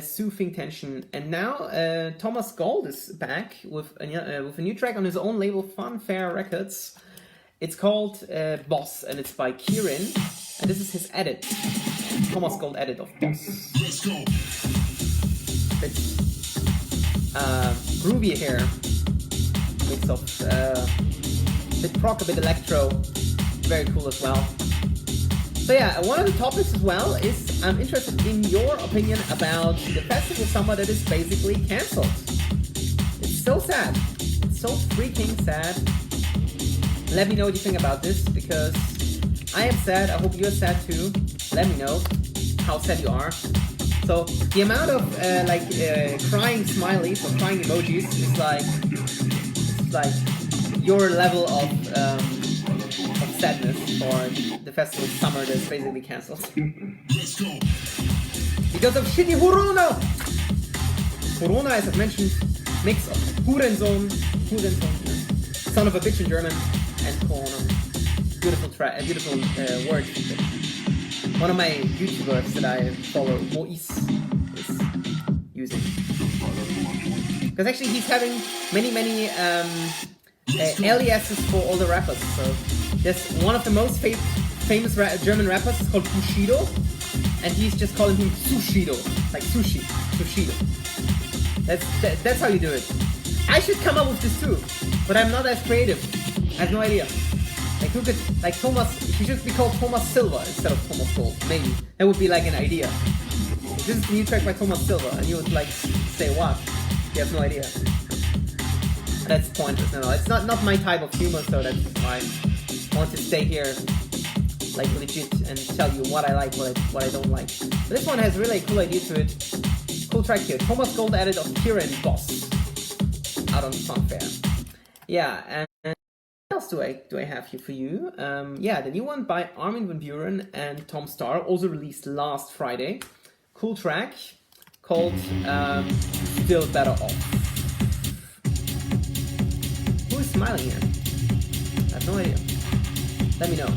Soothing Tension, and now Thomas Gold is back with a new track on his own label, Funfair Records. It's called Boss, and it's by Kieran, and this is his edit. Thomas Gold edit of Boss. Let's go. It's groovy here, mix of bit prog, a bit electro, very cool as well. So yeah, one of the topics as well is I'm interested in your opinion about the festival summer that is basically cancelled. It's so sad, it's so freaking sad. Let me know what you think about this, because I am sad. I hope you're sad too. Let me know how sad you are. So the amount of crying smileys or crying emojis is like your level of sadness for the festival summer that's basically cancelled. Because of shitty Corona! Corona, as I've mentioned, mix of Hurensohn, son of a bitch in German, and Corona. Beautiful word. One of my YouTubers that I follow, Mois, is using. Because actually he's having many aliases for all the rappers. So there's one of the most famous German rappers is called Bushido, and he's just calling him Sushido, like sushi, Sushido. That's how you do it. I should come up with this too, but I'm not as creative. I have no idea. Like who could, like Thomas, he should be called Thomas Silva instead of Thomas Gold, maybe. That would be like an idea. This is the new track by Thomas Silva, and you would like say what? You have no idea. That's pointless, no, it's not my type of humor, so that's why I want to stay here, like legit, and tell you what I like, what I don't like. But this one has really a cool idea to it. Cool track here. Thomas Gold edit of Kieran Boss. Out on Funfair. Yeah, and what else do I have here for you? Yeah, the new one by Armin van Buuren and Tom Starr, also released last Friday. Cool track called Still Better Off. Who is smiling here? I have no idea. Let me know.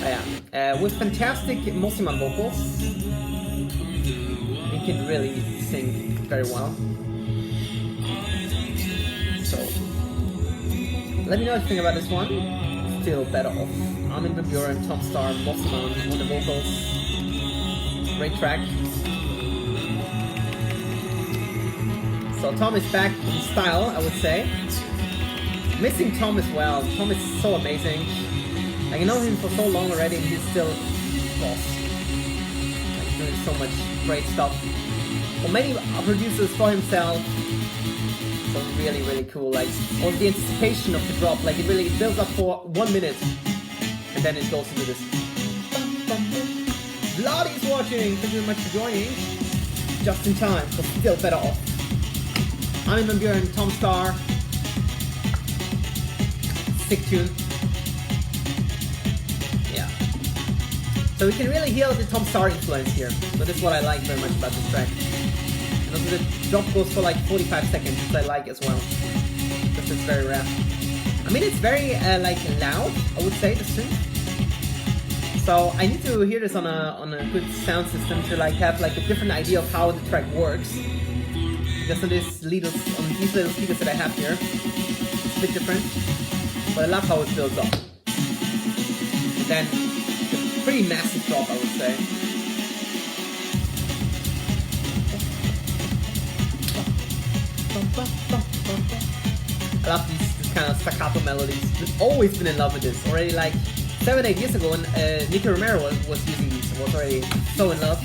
Oh, yeah. With fantastic Mosimann vocals. He can really sing very well. Let me know what you think about this one. Still better off. Armin van Buuren, Tom Starr, Mossman on the vocals. Great track. So Tom is back in style, I would say. Missing Tom as well. Tom is so amazing. Like, I know him for so long already, and he's still boss. Like, doing so much great stuff. For many producers, for himself. So really, really cool. Like, all the anticipation of the drop. Like, it really builds up for 1 minute, and then it goes into this. Vladdy's watching. Thank you very much for joining. Just in time, but still better off. Armin van Buuren, Tom Starr. Sick tune. Yeah. So we can really hear the Tom Starr influence here. So that's what I like very much about this track. And also the drop goes for like 45 seconds, which I like as well. Because it's very rare. I mean, it's very like loud, I would say, the synth. So I need to hear this on a good sound system to like have like a different idea of how the track works. Because on these little speakers that I have here, it's a bit different. But I love how it builds up. And then, it's a pretty massive drop, I would say. I love these kind of staccato melodies. I've always been in love with this. Already like 7-8 years ago when Nicky Romero was using these, I was already so in love.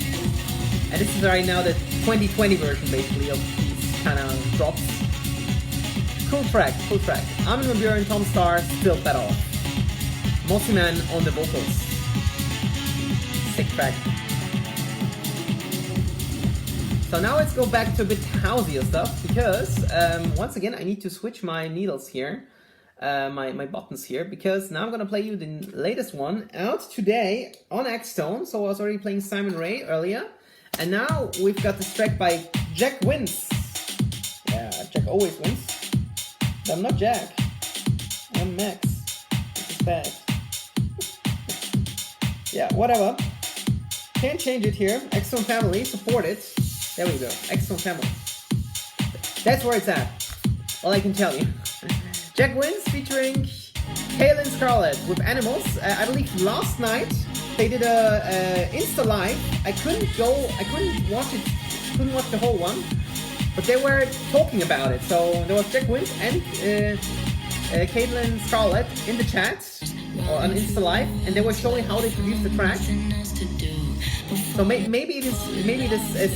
And this is right now the 2020 version, basically, of these kind of drops. Cool track, cool track. Armin van Buuren, Tom Starr, still better off. Mossy Man on the vocals. Sick track. So now let's go back to a bit houseier stuff, because once again I need to switch my needles here, my buttons here, because now I'm gonna play you the latest one out today on X-Tone. So I was already playing Simon Ray earlier, and now we've got this track by Jack Wins. Yeah, Jack always wins. But I'm not Jack. I'm Max. This is bad. Yeah, whatever. Can't change it here. X-Tone family, support it. There we go. X-Tone family. That's where it's at. All I can tell you. Jack Wins featuring Kaylin Scarlett with Animals. I believe last night they did a Insta live. I couldn't watch it. Couldn't watch the whole one. But they were talking about it. So there was Jack Wins and Caitlin Scarlett in the chat or on Insta Live, and they were showing how they produced the track. So maybe it is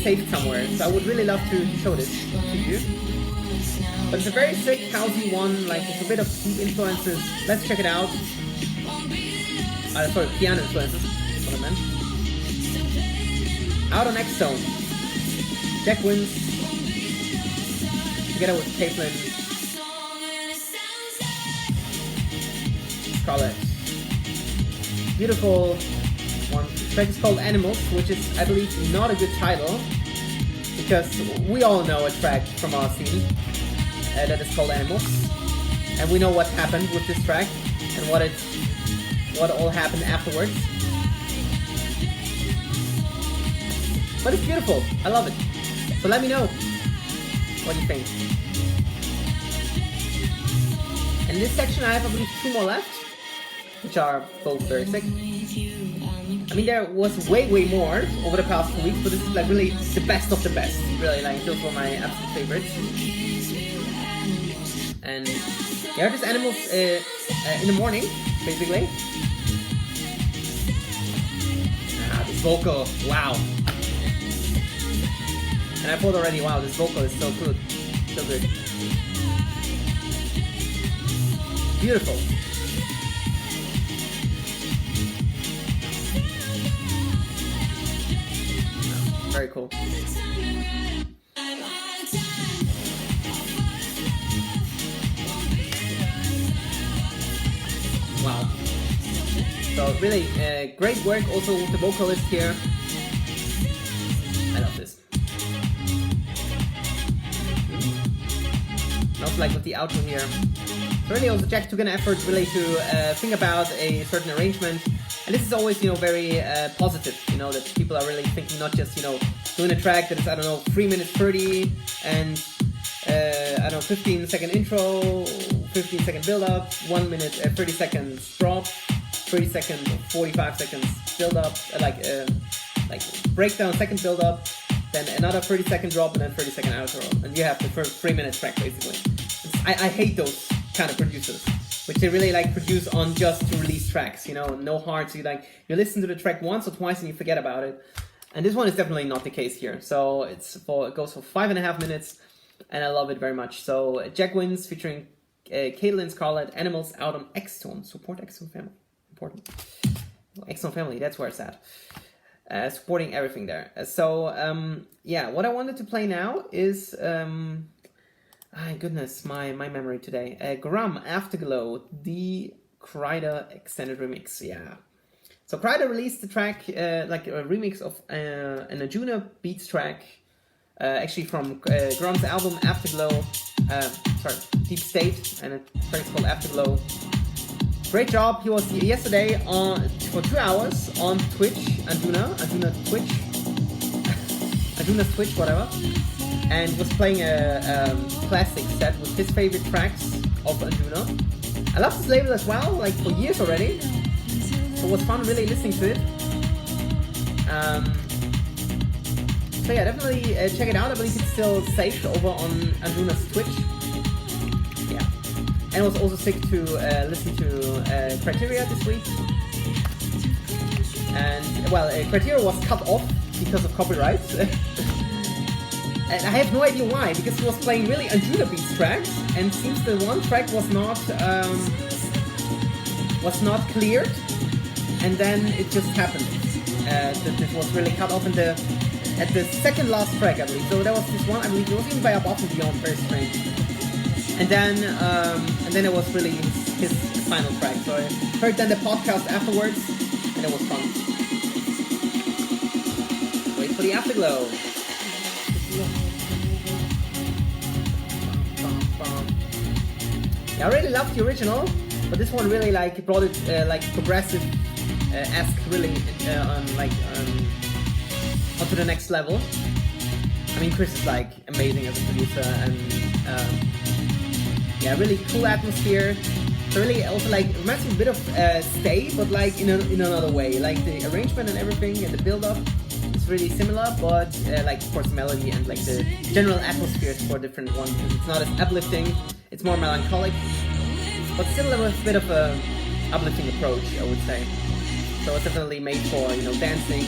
saved somewhere. So I would really love to show this to you. But it's a very sick housey one, like with a bit of deep influences. Let's check it out. Sorry, piano influences. That's what I meant. Out on X-Tone. Jack Wins. Together with Caitlin Scarlett. Beautiful one. The track is called Animals, which is, I believe, not a good title, because we all know a track from our scene that is called Animals, and we know what happened with this track and what all happened afterwards. But it's beautiful. I love it. So let me know. What do you think? In this section I have, I believe, 2 more left, which are both very sick. I mean, there was way more over the past 2 weeks, but this is like really the best of the best. Really, like, those were my absolute favorites. And yeah, this Animals in the morning, basically. This vocal, wow. And I thought already, wow, this vocal is so good. So good. Beautiful. Very cool. Wow. So really great work also with the vocalist here. I love this. And also like with the outro here. So really also Jack took an effort really to think about a certain arrangement. And this is always, you know, very positive, you know, that people are really thinking not just, you know, doing a track that is, I don't know, 3 minutes 30 and, I don't know, 15-second intro, 15 second build up, 1 minute 30 seconds drop, 30 seconds, 45 seconds build up, like breakdown, second build up, then another 30 second drop, and then 30 second outro, and you have the first 3 minute track basically. I hate those kind of producers, which they really like produce on just to release tracks, you know, no heart. So you listen to the track once or twice and you forget about it. And this one is definitely not the case here. So it goes for 5.5 minutes, and I love it very much. So Jack Wins featuring Caitlin Scarlett, Animals, Autumn, X-Tone. Support X-Tone family. Important. X-Tone family, that's where it's at. Supporting everything there. Yeah, what I wanted to play now is... goodness, my memory today. Grum, Afterglow, the Kryder extended remix. Yeah. So Kryder released the track, like a remix of an Arjuna Beats track, actually from Grum's album Afterglow, Deep State, and the track's called Afterglow. Great job. He was yesterday for 2 hours on Twitch, Arjuna's Twitch, whatever, and was playing a classic set with his favorite tracks of Arjuna. I love this label as well, like for years already. So it was fun really listening to it. So yeah, definitely check it out. I believe it's still saved over on Arjuna's Twitch. Yeah. And I was also sick to listen to Criteria this week. And, well, Criteria was cut off because of copyright. And I have no idea why, because he was playing really Arjuna Beats tracks, and seems the one track was not cleared, and then it just happened. That it was really cut off at the second last track, I believe. So there was this one, I believe it was even by Above and Beyond, very strange. And then it was really his final track. So I heard then the podcast afterwards, and it was fun. Wait for the Afterglow. Yeah, I really loved the original, but this one really like brought it like progressive esque really onto the next level. I mean, Chris is like amazing as a producer, and yeah, really cool atmosphere. So really also like reminds me a bit of Stay, but like in another way. Like the arrangement and everything and the build up is really similar, but like of course melody and like the general atmosphere is for a different one, because it's not as uplifting. It's more melancholic, but still a bit of a uplifting approach, I would say. So it's definitely made for, you know, dancing,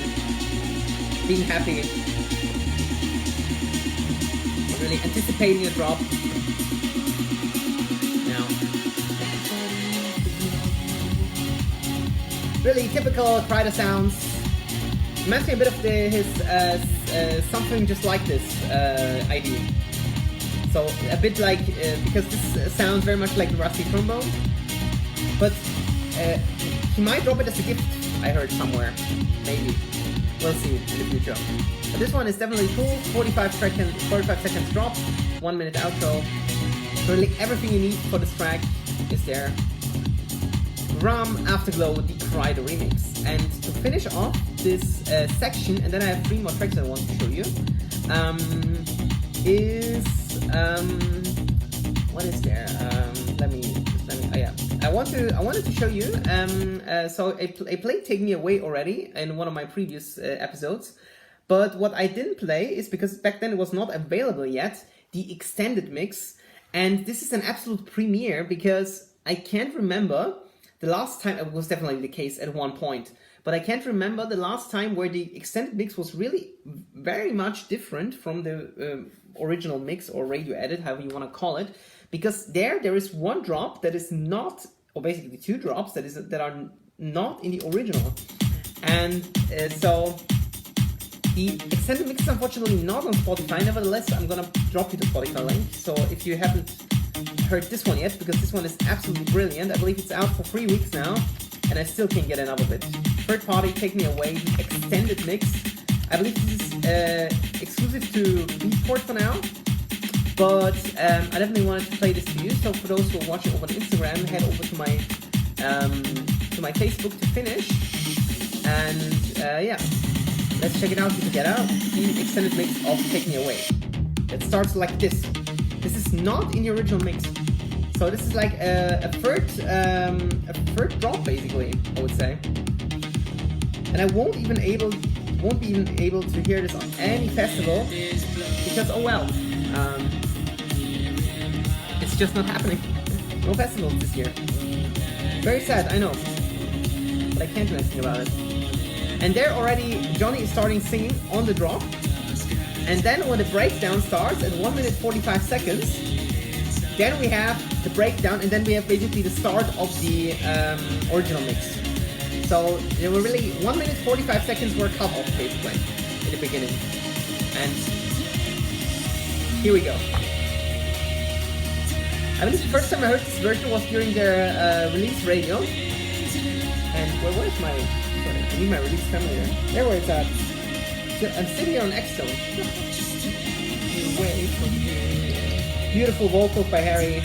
being happy, really anticipating a drop. Now, really typical Kryder sounds. Reminds me a bit of his Something Just Like This idea. So a bit like, because this sounds very much like the Rusty Trombone, but he might drop it as a gift, I heard somewhere, maybe. We'll see in the future. But this one is definitely cool, 45 seconds drop, 1 minute outro. So really everything you need for this track is there. Ram, Afterglow, the Kryder remix. And to finish off this section, and then I have 3 more tracks that I want to show you, what is there? I wanted to show you. So I played Take Me Away already in one of my previous episodes, but what I didn't play is, because back then it was not available yet, the extended mix, and this is an absolute premiere because I can't remember the last time. It was definitely the case at one point, but I can't remember the last time where the extended mix was really very much different from the original mix or radio edit, however you want to call it, because there is one drop that is not, or basically 2 drops that are not in the original, and so the extended mix is unfortunately not on Spotify. Nevertheless, I'm gonna drop you the Spotify link. So if you haven't heard this one yet, because this one is absolutely brilliant, I believe it's out for 3 weeks now, and I still can't get enough of it. Third Party, Take Me Away, the extended mix. I believe this is exclusive to Beatport for now, but I definitely wanted to play this to you. So for those who are watching over on Instagram, head over to my Facebook to finish, and yeah, let's check it out together. The extended mix of Take Me Away. It starts like this. This is not in the original mix. So this is like a third drop basically, I would say. And I won't be even able to hear this on any festival because oh well, it's just not happening. No festivals this year. Very sad, I know, but I can't do anything about it. And there already, Johnny is starting singing on the drop. And then when the breakdown starts at 1 minute 45 seconds, then we have the breakdown, and then we have basically the start of the original mix. So there were really 1 minute 45 seconds were cut off basically in the beginning. And here we go. I believe the first time I heard this version was during their release radio. And where's my... Sorry, I need my release family there. There where it's at. I'm sitting here on X-Zone. Beautiful vocals by Harry.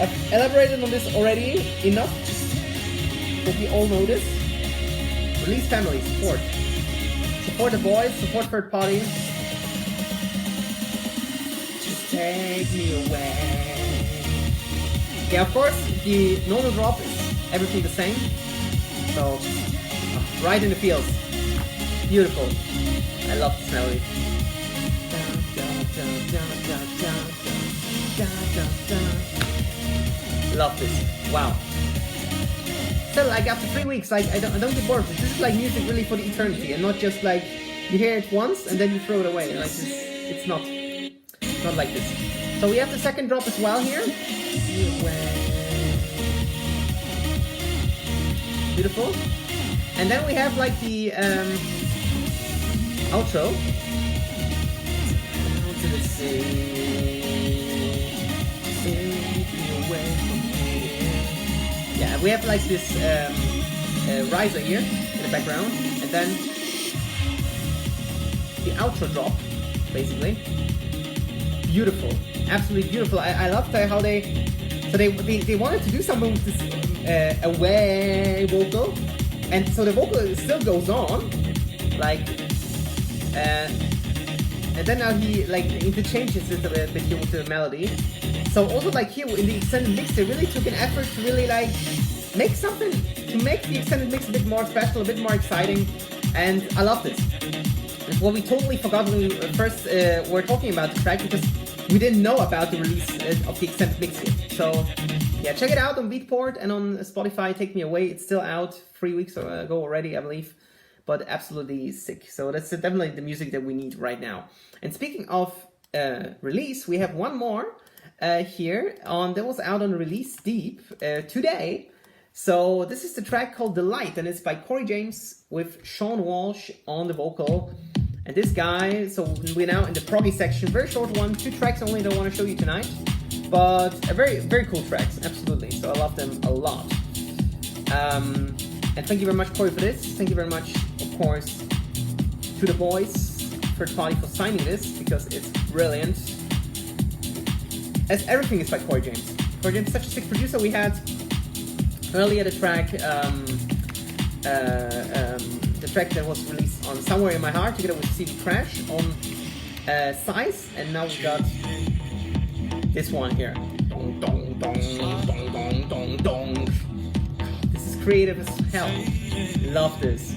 I've elaborated on this already enough that we all know this. Release family, support. Support the boys, support third party. Just take me away. Yeah, of course, the normal drop is everything the same. So, right in the feels. Beautiful. I love this melody. Love this. Wow. Still, like after 3 weeks, like I don't get bored. This is like music really for the eternity, and not just like you hear it once and then you throw it away. Like it's not like this. So we have the second drop as well here. Beautiful. And then we have like the outro. To the sea. Yeah, we have like this riser here in the background, and then the outro drop, basically. Beautiful, absolutely beautiful. I love how they wanted to do something with this away vocal, and so the vocal still goes on, like, and then now he like interchanges it a bit here with the melody. So also like here in the extended mix, they really took an effort to really like make something to make the extended mix a bit more special, a bit more exciting, and I love this. It's what we totally forgot when we first were talking about the track, because we didn't know about the release of the extended mix yet. So yeah, check it out on Beatport and on Spotify. Take Me Away. It's still out 3 weeks ago already, I believe. But absolutely sick. So that's definitely the music that we need right now. And speaking of release, we have one more here that was out on Release Deep today. So this is the track called Delight, and it's by Corey James with Shaun Walsh on the vocal. And this guy, so we're now in the Proggy section, very short one, 2 tracks only that I want to show you tonight. But very, very cool tracks, absolutely. So I love them a lot. And thank you very much, Corey, for this. Thank you very much, of course, to the boys, third party, for signing this, because it's brilliant. As everything is by Corey James. Corey James is such a sick producer. We had earlier the track that was released on Somewhere in My Heart together with CD Crash on Size, and now we got this one here. Dong, dong, dong, dong, dong, dong, dong. This is creative as hell. Love this.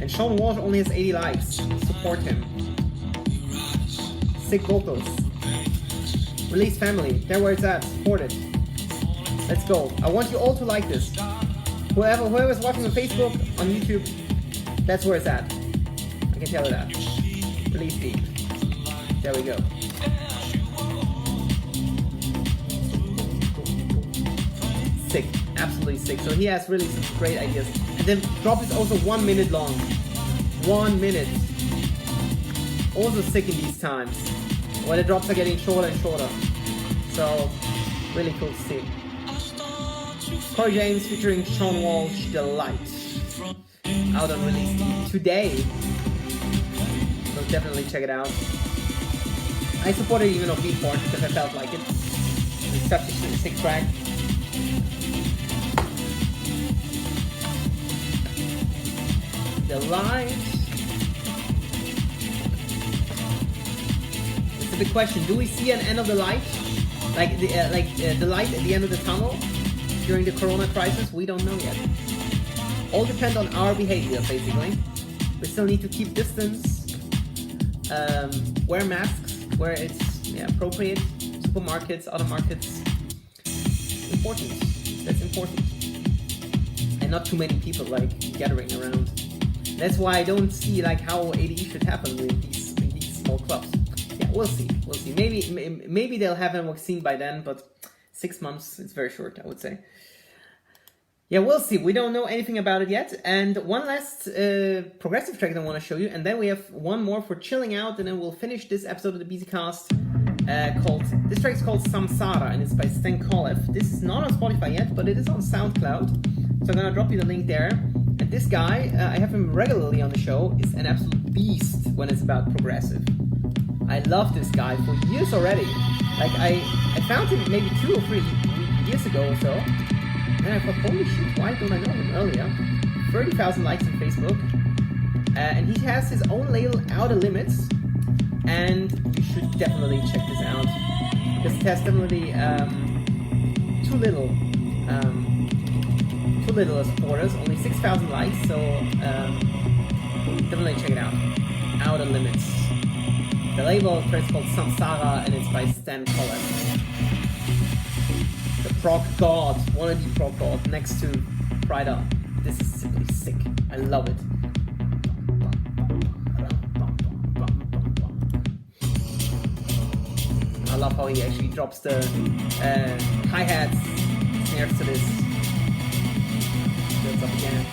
And Shaun Walsh only has 80 likes. Support him. Sick vocals. Release family. There where it's at. Support it. Let's go. I want you all to like this. Whoever's watching on Facebook, on YouTube, that's where it's at. I can tell you that. Release deep. There we go. Sick. Absolutely sick. So he has really some great ideas. And then drop is also 1 minute long. 1 minute. Also sick in these times, where the drops are getting shorter and shorter. So, really cool to see. Corey James featuring Shaun Walsh, Delight. Out on Release today. So definitely check it out. I supported it even on Beatport because I felt like it. It's such a sick track. Delight. This is the question. Do we see an end of the light? Like the light at the end of the tunnel during the Corona crisis, we don't know yet. All depend on our behavior, basically. We still need to keep distance, wear masks where it's appropriate. Supermarkets, other markets. Important. That's important. And not too many people like gathering around. That's why I don't see like how ADE should happen in these small clubs. Yeah, we'll see. We'll see. Maybe they'll have a vaccine by then, but 6 months is very short, I would say. Yeah, we'll see. We don't know anything about it yet. And one last progressive track that I want to show you, and then we have one more for chilling out, and then we'll finish this episode of the Bisicast. This track is called Samsara, and it's by Sten Kolev. This is not on Spotify yet, but it is on SoundCloud. So I'm gonna drop you the link there. And this guy, I have him regularly on the show, is an absolute beast when it's about progressive. I love this guy for years already. Like I found him maybe 2 or 3 years ago or so. And I thought, holy shit, why don't I know him earlier? 30,000 likes on Facebook. And he has his own label, Outer Limits. And you should definitely check this out. Because it has definitely too little supporters, only 6,000 likes, so definitely check it out. Outer Limits. The label is called Samsara and it's by Sten Kolev. The prog god, wannabe prog god next to Prida. This is simply sick. I love it. I love how he actually drops the hi-hats snares to this. Builds up again.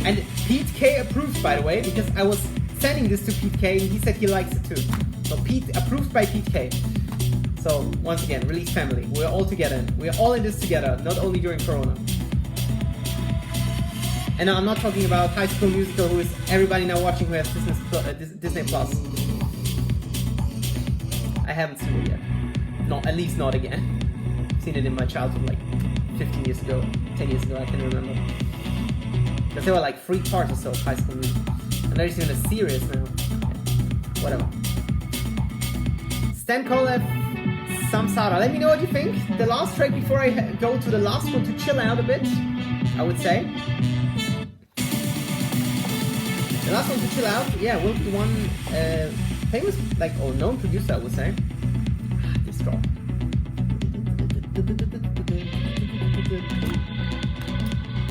And Pete K approved, by the way, because I was sending this to Pete K and he said he likes it too. So Pete, approved by Pete K. So once again, Release family. We're all together. We're all in this together, not only during Corona. And I'm not talking about High School Musical, who is everybody now watching who has Disney Plus. I haven't seen it yet. No, at least not again. I've seen it in my childhood like 15 years ago, 10 years ago, I can remember. Because there were like 3 parts or so of High School Musical. And there's even a series now. Whatever. Sten Kolev, Samsara. Let me know what you think. The last track before I go to the last one to chill out a bit, I would say. The last one to chill out, yeah, will be one famous, like, or known producer, I would say. This drop.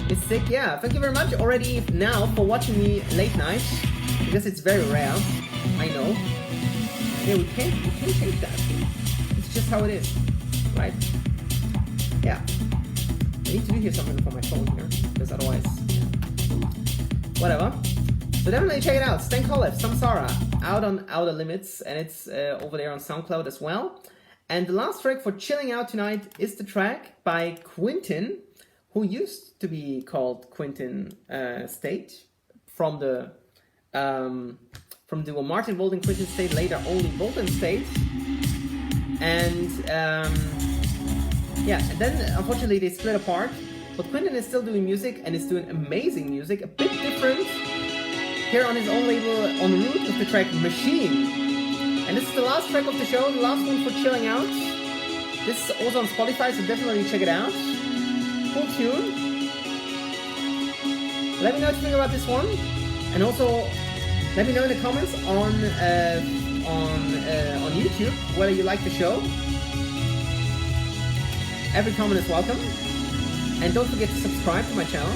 It's sick, yeah. Thank you very much already now for watching me late night, because it's very rare. I know. Yeah, we can't change that. It's just how it is, right? Yeah. I need to do here something for my phone here, because otherwise, yeah. Whatever. So definitely check it out. Sten Kolev, Samsara, out on Outer Limits, and it's over there on SoundCloud as well. And the last track for chilling out tonight is the track by Quintin, who used to be called Quintin State from the Martin Walden Quintin State, later only Walden State, and yeah, and then unfortunately they split apart. But Quintin is still doing music and is doing amazing music, a bit different. Here on his own label, En route, with the track Machine. And this is the last track of the show, the last one for chilling out. This is also on Spotify, so definitely check it out. Cool tune. Let me know what you think about this one. And also, let me know in the comments on YouTube whether you like the show. Every comment is welcome. And don't forget to subscribe to my channel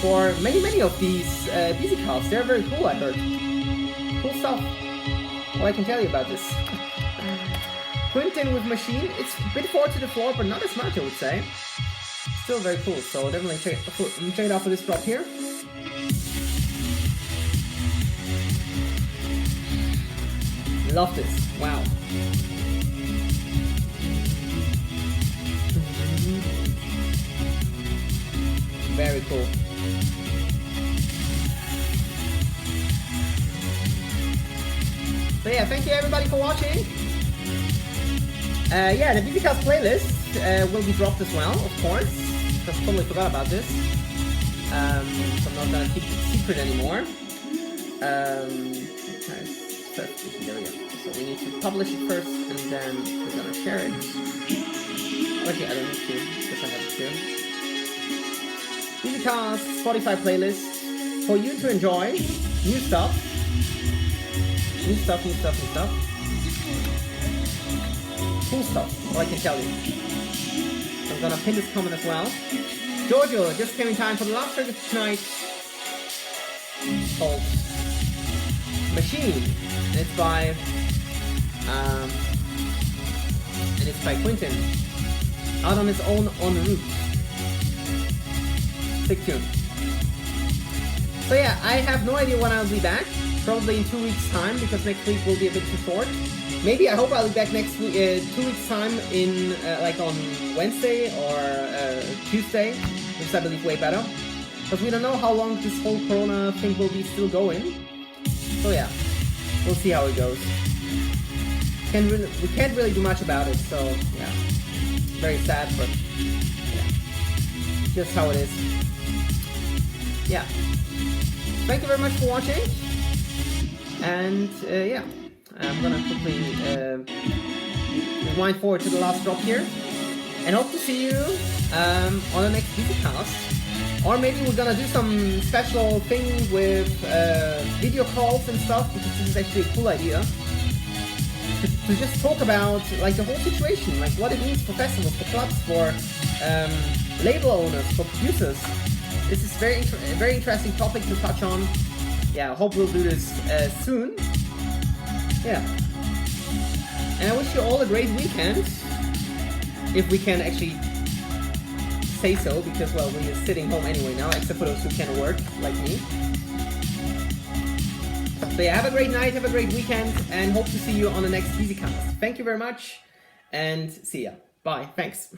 for many of these Bisicasts. They're very cool, I heard. Cool stuff. What I can tell you about this. Quintin with Machine. It's a bit forward to the floor, but not as much, I would say. Still very cool, so definitely check it out for this drop here. Love this. Wow. Very cool. So yeah, thank you everybody for watching. Yeah, the Bisicast playlist will be dropped as well, of course. Just totally forgot about this. So I'm not gonna keep it secret anymore. Okay, there we go. So we need to publish it first, and then we're gonna share it. Okay, I don't need to, because I have it here. Bisicast Spotify playlist for you to enjoy. New stuff. New stuff. Cool stuff, all I can tell you. I'm gonna pin this comment as well. Giorgio just came in time for the last track of tonight. Called Machine. And it's by Quentin. Out on his own en route. Sick tune. So yeah, I have no idea when I'll be back. Probably in 2 weeks' time, because next week will be a bit too short. Maybe, I hope I'll be back next week, 2 weeks' time in, like on Wednesday or Tuesday, which is, I believe, way better. Because we don't know how long this whole Corona thing will be still going. So yeah, we'll see how it goes. We can't really do much about it, so yeah. Very sad, but yeah. Just how it is. Yeah. Thank you very much for watching. And yeah, I'm gonna quickly rewind forward to the last drop here, and hope to see you on the next Bisicast. Or maybe we're gonna do some special thing with video calls and stuff, because this is actually a cool idea. To just talk about like the whole situation, like what it means for festivals, for clubs, for label owners, for producers. This is a very interesting topic to touch on. Yeah, I hope we'll do this soon. Yeah. And I wish you all a great weekend. If we can actually say so, because, well, we're sitting home anyway now, except for those who can work, like me. So yeah, have a great night, have a great weekend, and hope to see you on the next Bisicast. Thank you very much, and see ya. Bye. Thanks.